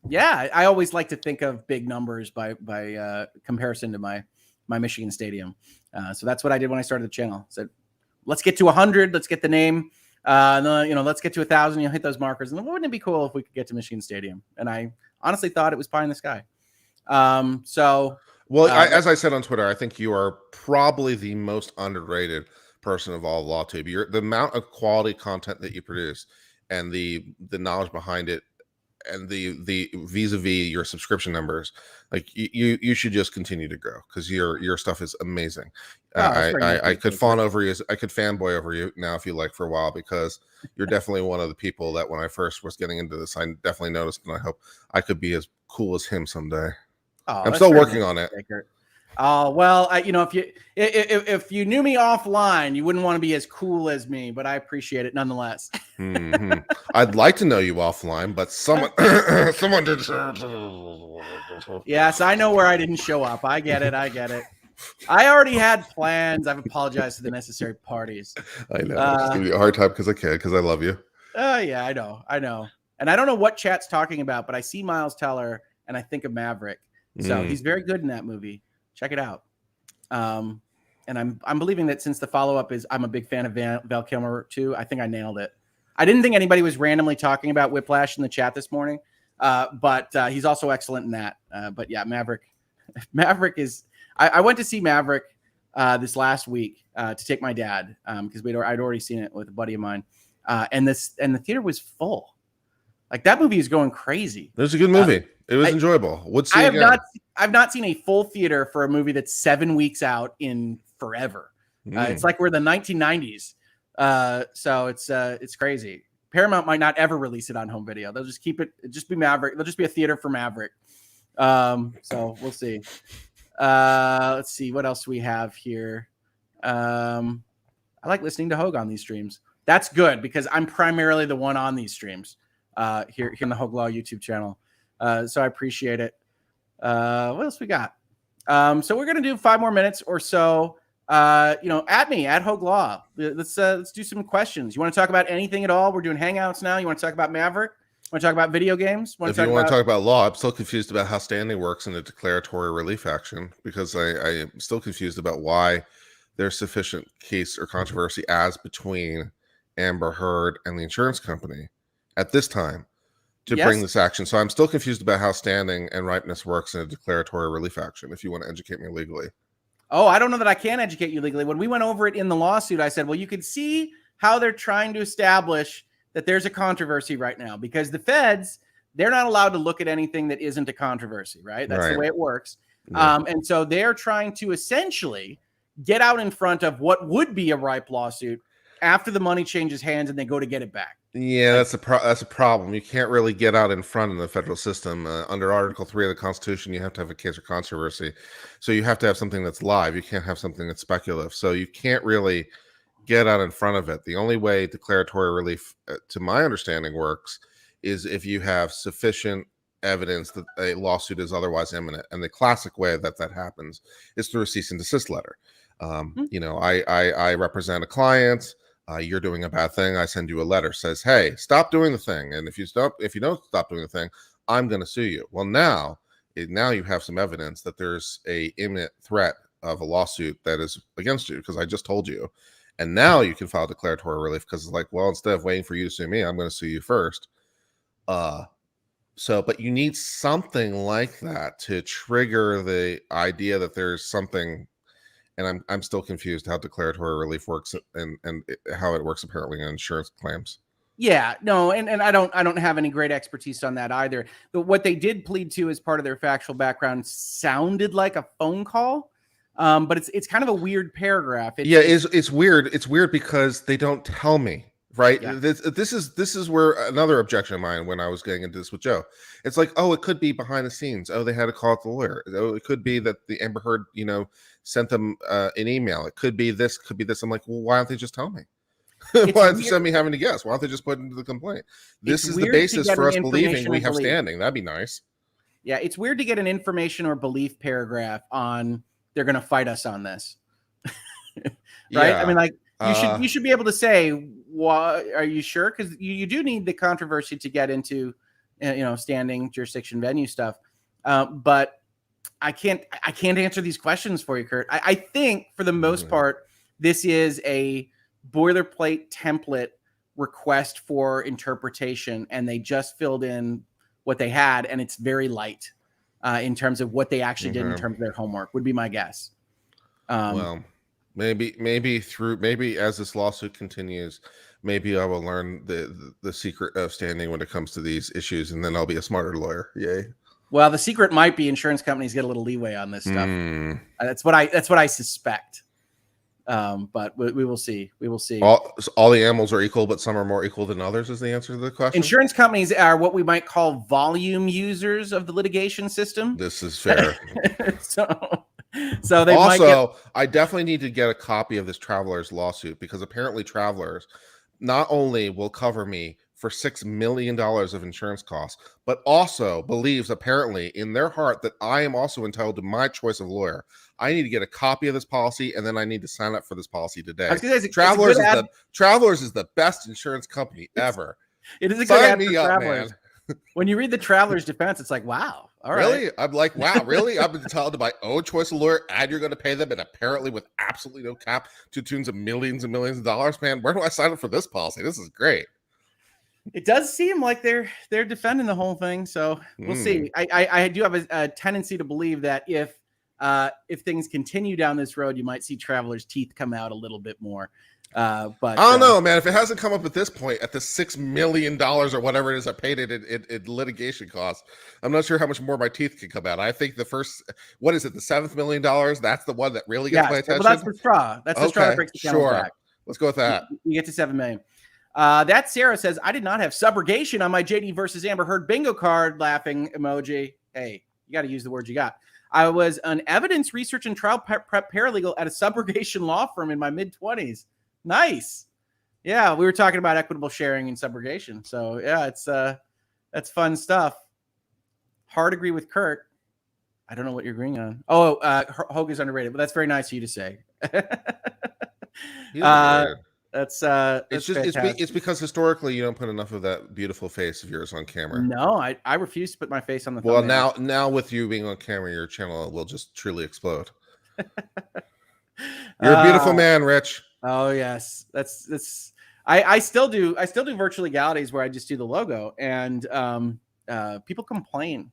Yeah. I always like to think of big numbers by comparison to my Michigan Stadium. So that's what I did when I started the channel. I said, let's get to 100. Let's get the name And then, let's get to 1,000. You'll hit those markers. And then wouldn't it be cool if we could get to Michigan Stadium? And I honestly thought it was pie in the sky. As I said on Twitter, I think you are probably the most underrated person of all LawTube. The amount of quality content that you produce and the knowledge behind it, and the vis-a-vis your subscription numbers, like you should just continue to grow, because your stuff is amazing. I could fawn over you, I could fanboy over you now if you like for a while, because you're definitely one of the people that when I first was getting into this, I definitely noticed, and I hope I could be as cool as him someday. I'm still working on it. Oh, well, if you knew me offline, you wouldn't want to be as cool as me, but I appreciate it nonetheless. Mm-hmm. I'd like to know you offline, but someone did. Yes, I know where I didn't show up. I get it. I already had plans. I've apologized to the necessary parties. I know. I'm just giving you a hard time because I love you. Yeah, I know. And I don't know what chat's talking about, but I see Miles Teller and I think of Maverick. So he's very good in that movie. Check it out. And I'm believing that since the follow-up is I'm a big fan of Val Kilmer too, I think I nailed it. I didn't think anybody was randomly talking about Whiplash in the chat this morning, but he's also excellent in that. But yeah, Maverick is. I went to see Maverick this last week to take my dad because I'd already seen it with a buddy of mine, and the theater was full. Like, that movie is going crazy. It was a good movie. It was enjoyable. I've not seen a full theater for a movie that's 7 weeks out in forever. It's like we're the 1990s. So it's crazy. Paramount might not ever release it on home video. They'll just keep it. Just be Maverick. They'll just be a theater for Maverick. So we'll see. Let's see what else we have here. I like listening to Hoeg on these streams. That's good because I'm primarily the one on these streams here in the Hoeg Law YouTube channel. So I appreciate it. What else we got? So we're gonna do 5 more minutes or so. At me at Hoeg Law. Let's do some questions. You want to talk about anything at all? We're doing Hangouts now. You want to talk about Maverick? Want to talk about video games? If you want to talk about law, I'm still confused about how standing works in a declaratory relief action, because I am still confused about why there's sufficient case or controversy as between Amber Heard and the insurance company at this time to bring this action. So I'm still confused about how standing and ripeness works in a declaratory relief action, if you want to educate me legally. Oh, I don't know that I can educate you legally. When we went over it in the lawsuit, I said, well, you could see how they're trying to establish that there's a controversy right now, because the feds, they're not allowed to look at anything that isn't a controversy, right? That's the way it works. Yeah. And so they're trying to essentially get out in front of what would be a ripe lawsuit after the money changes hands and they go to get it back. Yeah, that's a problem. You can't really get out in front of the federal system. Under Article 3 of the Constitution, you have to have a case or controversy. So you have to have something that's live. You can't have something that's speculative. So you can't really get out in front of it. The only way declaratory relief, to my understanding, works is if you have sufficient evidence that a lawsuit is otherwise imminent. And the classic way that happens is through a cease and desist letter. I represent a client. You're doing a bad thing. I send you a letter, says, hey, stop doing the thing. And if you don't stop doing the thing, I'm going to sue you. Well, now you have some evidence that there's a imminent threat of a lawsuit that is against you, because I just told you. And now you can file declaratory relief, because it's like, well, instead of waiting for you to sue me, I'm going to sue you first. But you need something like that to trigger the idea that there's something. And I'm still confused how declaratory relief works and how it works apparently in insurance claims. Yeah, no, and I don't have any great expertise on that either. But what they did plead to as part of their factual background sounded like a phone call. But it's kind of a weird paragraph. It's weird. It's weird because they don't tell me, right? Yeah. This is where another objection of mine when I was getting into this with Joe. It's like, oh, it could be behind the scenes. Oh, they had to call out the lawyer. Oh, it could be that the Amber Heard, sent them an email. It could be this, could be this. I'm like, well, why don't they just tell me? Why don't they send me having to guess? Why don't they just put it into the complaint? This is the basis for us believing we have standing. That'd be nice. Yeah, it's weird to get an information or belief paragraph on they're going to fight us on this. Right? Yeah. I mean, like, you should be able to say, why are you sure? Because you do need the controversy to get into, standing, jurisdiction, venue stuff. But I can't answer these questions for you, Kurt. I think for the most part, this is a boilerplate template request for interpretation, and they just filled in what they had, and it's very light in terms of what they actually did in terms of their homework, would be my guess. Well, maybe as this lawsuit continues, maybe I will learn the secret of standing when it comes to these issues, and then I'll be a smarter lawyer. Yay. Well, the secret might be insurance companies get a little leeway on this stuff. That's what I suspect. But we will see. We will see. All the animals are equal, but some are more equal than others is the answer to the question. Insurance companies are what we might call volume users of the litigation system. This is fair. So they also, I definitely need to get a copy of this Travelers lawsuit, because apparently Travelers not only will cover me for $6 million of insurance costs, but also believes apparently in their heart that I am also entitled to my choice of lawyer. I need to get a copy of this policy, and then I need to sign up for this policy today. Travelers is the best insurance company ever. It is a good ad for Travelers. Man. When you read the Travelers defense, it's like, wow. All right. Really? I'm like, wow, really? I'm entitled to my own choice of lawyer, and you're going to pay them, and apparently with absolutely no cap, to tunes of millions and millions of dollars. Man, where do I sign up for this policy? This is great. It does seem like they're defending the whole thing, so we'll see. I do have a tendency to believe that if things continue down this road, you might see Travelers' teeth come out a little bit more. But I don't know, man. If it hasn't come up at this point, at the $6 million or whatever it is I paid it in litigation costs, I'm not sure how much more my teeth can come out. I think the first, what is it, the $7 million? That's the one that really gets my attention. Well, that's the straw. That's the straw that breaks the camel's back. Let's go with that. You get to $7 million. That Sarah says, I did not have subrogation on my JD versus Amber Heard bingo card. Laughing emoji. Hey, you got to use the words you got. I was an evidence research and trial prep paralegal at a subrogation law firm in my mid-20s. Nice. Yeah, we were talking about equitable sharing and subrogation. So yeah, that's fun stuff. Hard agree with Kurt. I don't know what you're agreeing on. Oh, Hoeg is underrated, but that's very nice of you to say. It's because historically you don't put enough of that beautiful face of yours on camera. No, I refuse to put my face on the thumbnail. Well, now with you being on camera, your channel will just truly explode. You're a beautiful man, Rich. Oh yes, that's. I still do virtual legalities where I just do the logo, and people complain.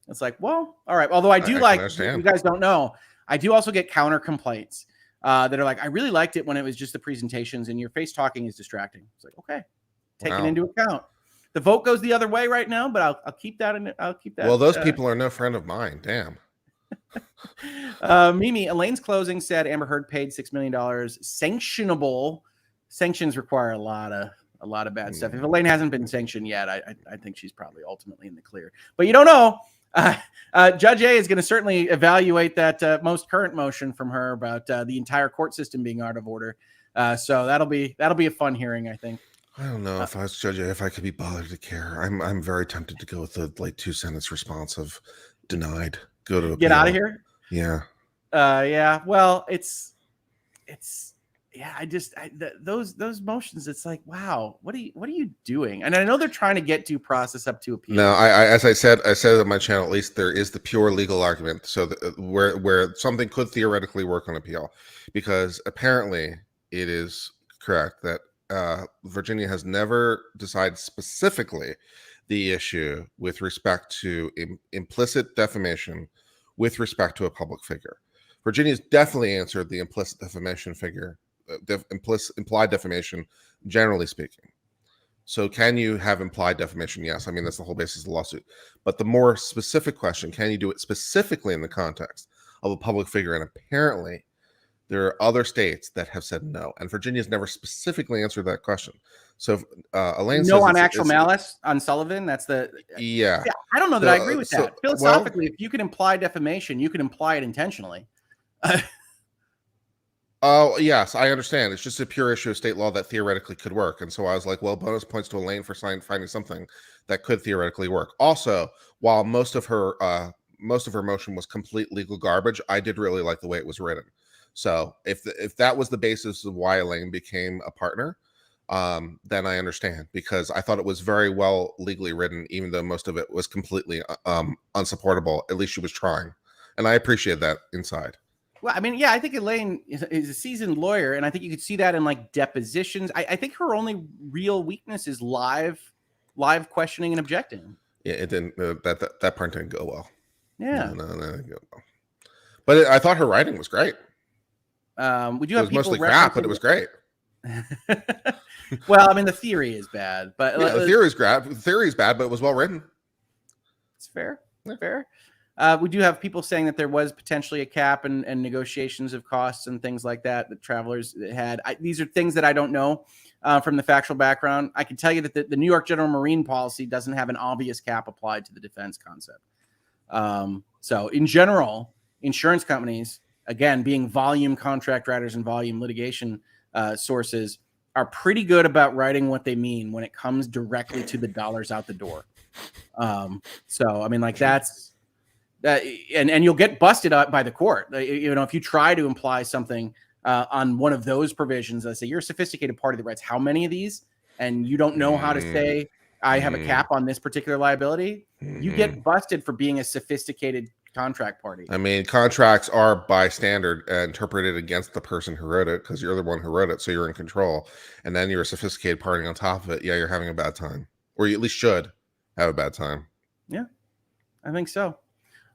It's like, well, all right. Although I do you guys don't know, I do also get counter complaints that are like, I really liked it when it was just the presentations, and your face talking is distracting. It's like, okay, take it into account. The vote goes the other way right now, but I'll keep that in. I'll keep that. Well, those people are no friend of mine. Damn. Mimi, Elaine's closing said Amber Heard paid $6 million. Sanctionable sanctions require a lot of bad stuff. If Elaine hasn't been sanctioned yet, I think she's probably ultimately in the clear. But you don't know. Judge A is going to certainly evaluate that most current motion from her about the entire court system being out of order. So that'll be a fun hearing, I think. I don't know if I was Judge A, if I could be bothered to care. I'm very tempted to go with the 2-sentence response of denied. Go to get out of here. Yeah. Yeah. Well, it's yeah. Those motions. It's like, wow, what are you doing? And I know they're trying to get due process up to appeal. No, as I said on my channel, at least there is the pure legal argument. So where something could theoretically work on appeal, because apparently it is correct that Virginia has never decided specifically the issue with respect to implicit defamation with respect to a public figure. Virginia's definitely answered the implicit defamation implied defamation, generally speaking. So can you have implied defamation? Yes. I mean, that's the whole basis of the lawsuit. But the more specific question, can you do it specifically in the context of a public figure? And apparently there are other states that have said no, and Virginia's never specifically answered that question. So Elaine says on actual malice on Sullivan. That's yeah. I don't know that I agree with that. Philosophically, if you can imply defamation, you can imply it intentionally. Oh yes, I understand. It's just a pure issue of state law that theoretically could work, and so I was like, well, bonus points to Elaine for finding something that could theoretically work. Also, while most of her motion was complete legal garbage, I did really like the way it was written. So if that was the basis of why Elaine became a partner, then I understand, because I thought it was very well legally written, even though most of it was completely unsupportable. At least she was trying, and I appreciate that inside. Well, I mean, yeah, I think Elaine is a seasoned lawyer, and I think you could see that in like depositions. I think her only real weakness is live questioning and objecting. Yeah, it didn't. That part didn't go well. Yeah. No, didn't go well. But I thought her writing was great. We do It have was people mostly crap, but it was great. Well, I mean, the theory is bad, but Yeah, the theory is crap. The theory is bad, but it was well written. It's fair. Yeah. Fair. We do have people saying that there was potentially a cap and negotiations of costs and things like that travelers had. These are things that I don't know from the factual background. I can tell you that the New York General Marine policy doesn't have an obvious cap applied to the defense concept. So in general, insurance companies, again, being volume contract writers and volume litigation sources, are pretty good about writing what they mean when it comes directly to the dollars out the door. So, I mean, like that's, and you'll get busted up by the court. You know, if you try to imply something on one of those provisions, I say you're a sophisticated party that writes how many of these, and you don't know how to say I have a cap on this particular liability. You get busted for being a sophisticated contract party. I mean, contracts are by standard interpreted against the person who wrote it because you're the one who wrote it, so you're in control. And then you're a sophisticated party on top of it. Yeah, you're having a bad time, or you at least should have a bad time. Yeah, I think so.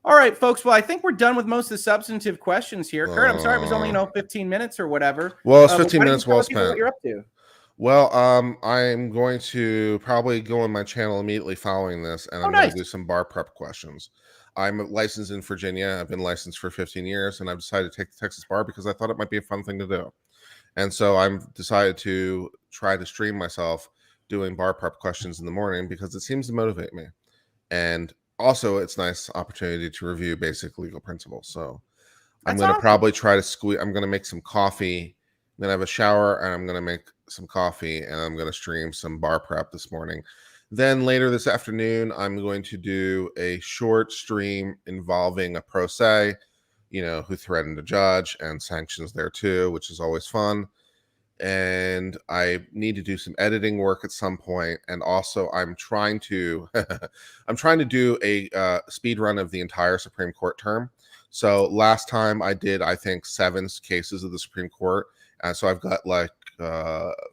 All right, folks. Well, I think we're done with most of the substantive questions here. Kurt, I'm sorry it was only 15 minutes or whatever. Well, it's 15 minutes well spent. What you're up to? Well, I'm going to probably go on my channel immediately following this, and I'm going to do some bar prep questions. I'm licensed in Virginia. I've been licensed for 15 years, and I've decided to take the Texas bar because I thought it might be a fun thing to do. And so I've decided to try to stream myself doing bar prep questions in the morning because it seems to motivate me. And also, it's a nice opportunity to review basic legal principles. So I'm going to probably try to squeeze. I'm going to make some coffee. I'm going to have a shower, and I'm going to make some coffee, and I'm going to stream some bar prep this morning. Then later this afternoon, I'm going to do a short stream involving a pro se, who threatened a judge, and sanctions there too, which is always fun. And I need to do some editing work at some point. And also I'm trying to do a speed run of the entire Supreme Court term. So last time I did, I think 7 cases of the Supreme Court. So I've got like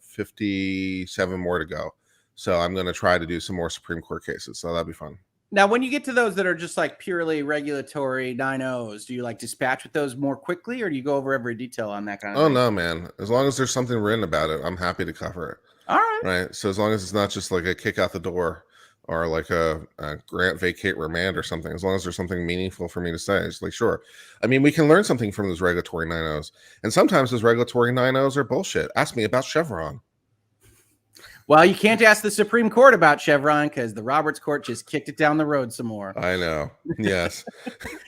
57 more to go. So I'm going to try to do some more Supreme Court cases. So that'll be fun. Now, when you get to those that are just like purely regulatory 9-0s, do you like dispatch with those more quickly, or do you go over every detail on that kind of thing? Oh, no, man. As long as there's something written about it, I'm happy to cover it. All right. Right. So as long as it's not just like a kick out the door or like a grant, vacate, remand or something, as long as there's something meaningful for me to say, it's like, sure. I mean, we can learn something from those regulatory 9-0s. And sometimes those regulatory 9-0s are bullshit. Ask me about Chevron. Well, you can't ask the Supreme Court about Chevron because the Roberts Court just kicked it down the road some more. I know. Yes.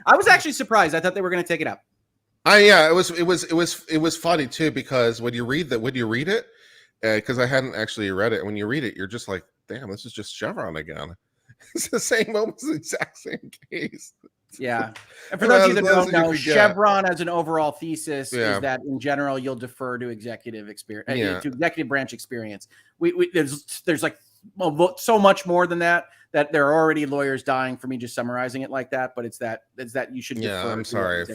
I was actually surprised. I thought they were going to take it up. Yeah, it was funny too, because when you read it, because I hadn't actually read it, and when you read it, you're just like, damn, this is just Chevron again. It's the same, almost the exact same case. Yeah. And for those of you that don't know, Chevron as an overall thesis is that in general, you'll defer to executive experience, to executive branch experience. There's like so much more than that there are already lawyers dying for me just summarizing it like that. But it's that you should defer. Yeah, I'm sorry.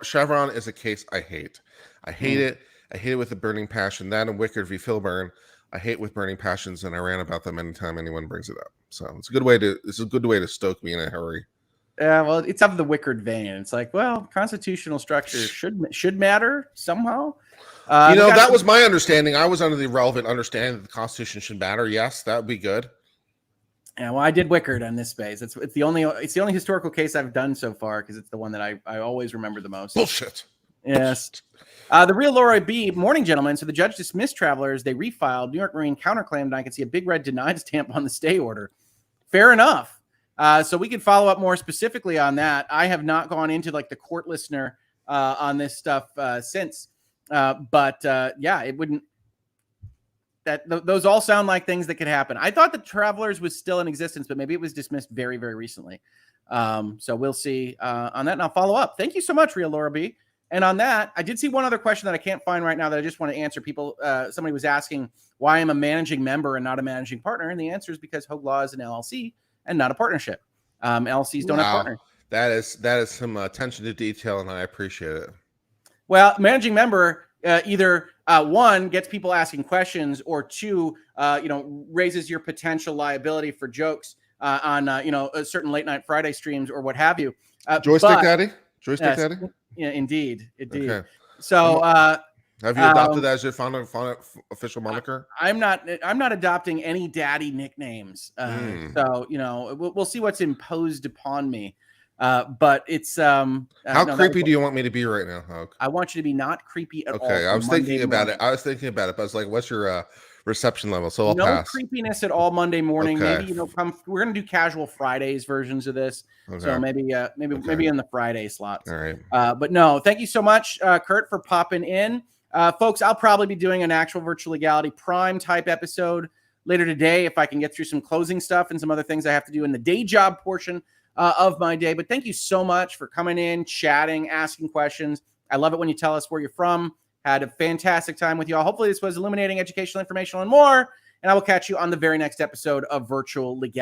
Chevron is a case I hate. I hate it. I hate it with a burning passion. That and Wickard v. Filburn, I hate with burning passions, and I rant about them anytime anyone brings it up. So it's a good way to stoke me in a hurry. Yeah, well, it's of the Wickard vein. It's like, well, constitutional structure should matter somehow. That was my understanding. I was under the relevant understanding that the Constitution should matter. Yes, that would be good. Yeah, well, I did Wickard on this space. It's the only historical case I've done so far because it's the one that I always remember the most. Bullshit. Yes. The real Laura B. Morning, gentlemen. So the judge dismissed travelers. They refiled. New York Marine counterclaimed, and I can see a big red denied stamp on the stay order. Fair enough. So we can follow up more specifically on that. I have not gone into like the court listener on this stuff since. But it wouldn't. Those all sound like things that could happen. I thought the Travelers was still in existence, but maybe it was dismissed very, very recently. So we'll see on that, and I'll follow up. Thank you so much, Real Laura B. And on that, I did see one other question that I can't find right now that I just want to answer. Somebody was asking why I'm a managing member and not a managing partner, and the answer is because Hoeg Law is an LLC and not a partnership. LLCs don't have partners. That is some attention to detail, and I appreciate it. Well, managing member either one gets people asking questions, or two, raises your potential liability for jokes on a certain late night Friday streams or what have you. Joystick Daddy. Daddy. Yeah, indeed. Okay. So, have you adopted that as your final official moniker? I'm not adopting any daddy nicknames. So we'll see what's imposed upon me. But it's how creepy do you want me to be right now, Hoeg? I want you to be not creepy at all. Okay, I was thinking about it. But I was like, what's your reception level? So I'll pass. No creepiness at all Monday morning. Okay. Maybe we're gonna do casual Fridays versions of this. Okay. So maybe in the Friday slots. All right. But no, thank you so much, Kurt, for popping in. Folks, I'll probably be doing an actual virtual legality prime type episode later today if I can get through some closing stuff and some other things I have to do in the day job portion of my day. But thank you so much for coming in, chatting, asking questions. I love it when you tell us where you're from. Had a fantastic time with you all. Hopefully this was illuminating, educational, informational, and more. And I will catch you on the very next episode of Virtual Legality.